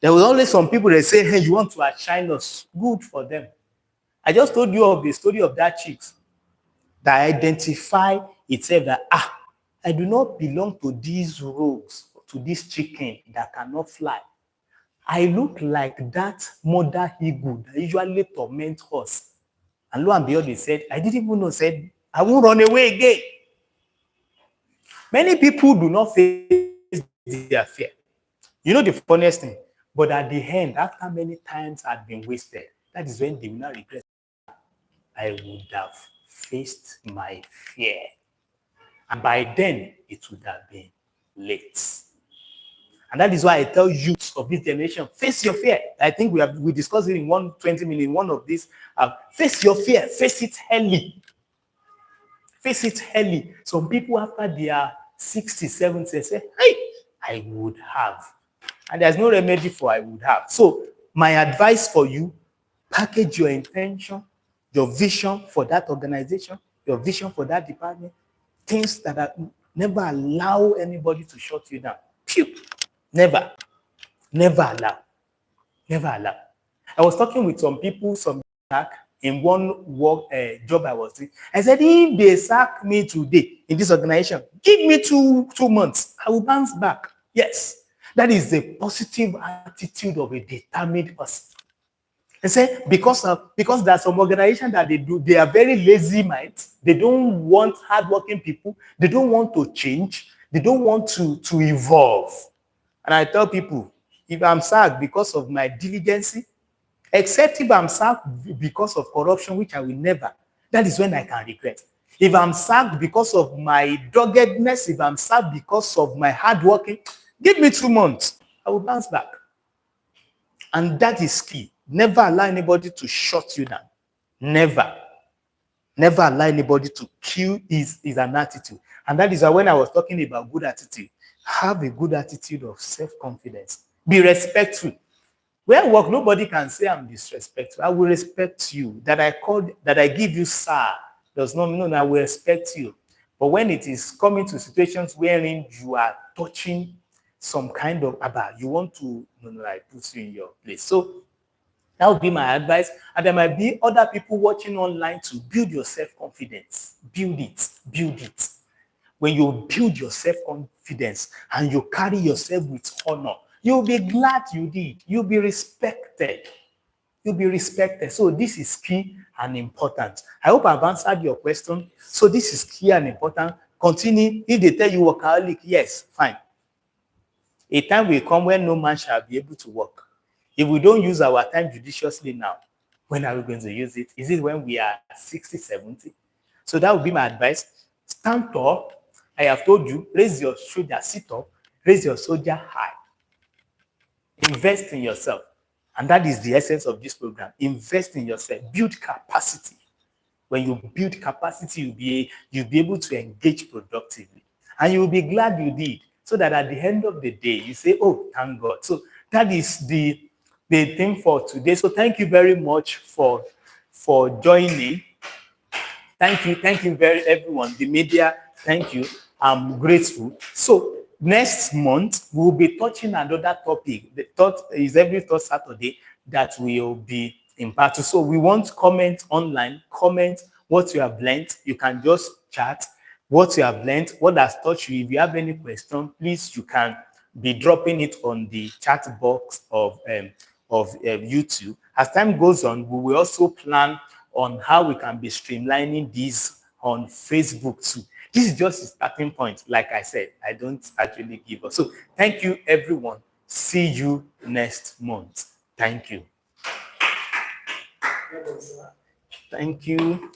There will always some people that say, hey, you want to outshine us. Good for them. I just told you of the story of that chick that identify itself that, I do not belong to these rogues, to this chicken that cannot fly. I look like that mother eagle that usually torment us. And lo and behold, they said, I didn't even know, said, I won't run away again. Many people do not face their fear. You know the funniest thing? But at the end, after many times had been wasted, that is when they will not regret. I would have faced my fear. And by then, it would have been late. And that is why I tell youths of this generation, face your fear. I think we discussed it in 120 minutes, one of these. Face your fear, face it early. Face it early. Some people after they are 60, 70, say, hey, I would have. And there's no remedy for I would have. So my advice for you, package your intention, your vision for that organization, your vision for that department, things that are never allow anybody to shut you down. Pew. Never, never allow, never allow. I was talking with some people some back in one work job I was doing. I said, if they sack me today in this organization, give me two months. I will bounce back. Yes, that is the positive attitude of a determined person. I say because there's some organization that they are very lazy minds. They don't want hardworking people. They don't want to change. They don't want to evolve. And I tell people, if I'm sacked because of my diligence, except if I'm sacked because of corruption, which I will never, that is when I can regret. If I'm sacked because of my doggedness, if I'm sacked because of my hard working, give me 2 months. I will bounce back. And that is key. Never allow anybody to shut you down. Never. Never allow anybody to kill is an attitude. And that is why when I was talking about good attitude, have a good attitude of self-confidence. Be respectful. Where I work, nobody can say I'm disrespectful. I will respect you. That I give you sir does not mean I will respect you. But when it is coming to situations wherein you are touching some kind of you want to put you in your place. So that would be my advice. And there might be other people watching online to build your self-confidence. Build it. Build it. When you build your self-confidence and you carry yourself with honor, you'll be glad you did. You'll be respected. You'll be respected. So this is key and important. I hope I've answered your question. So this is key and important. Continue. If they tell you workaholic, yes, fine. A time will come when no man shall be able to work. If we don't use our time judiciously now, when are we going to use it? Is it when we are 60, 70? So that would be my advice. Stand tall. I have told you, raise your shoulder, sit up, raise your shoulder high. Invest in yourself. And that is the essence of this program. Invest in yourself. Build capacity. When you build capacity, you'll be able to engage productively. And you'll be glad you did. So that at the end of the day, you say, oh, thank God. So that is the thing for today. So thank you very much for joining. Thank you very everyone. The media, thank you. I'm grateful. So next month we'll be touching another topic. The thought is every third Saturday that will be in part. So we want comment online, comment what you have learned. You can just chat what you have learned, what has touched you. If you have any question, please you can be dropping it on the chat box of YouTube. As time goes on, we will also plan on how we can be streamlining this on Facebook too. This is just a starting point. Like I said, I don't actually give up. So thank you, everyone. See you next month. Thank you. Thank you.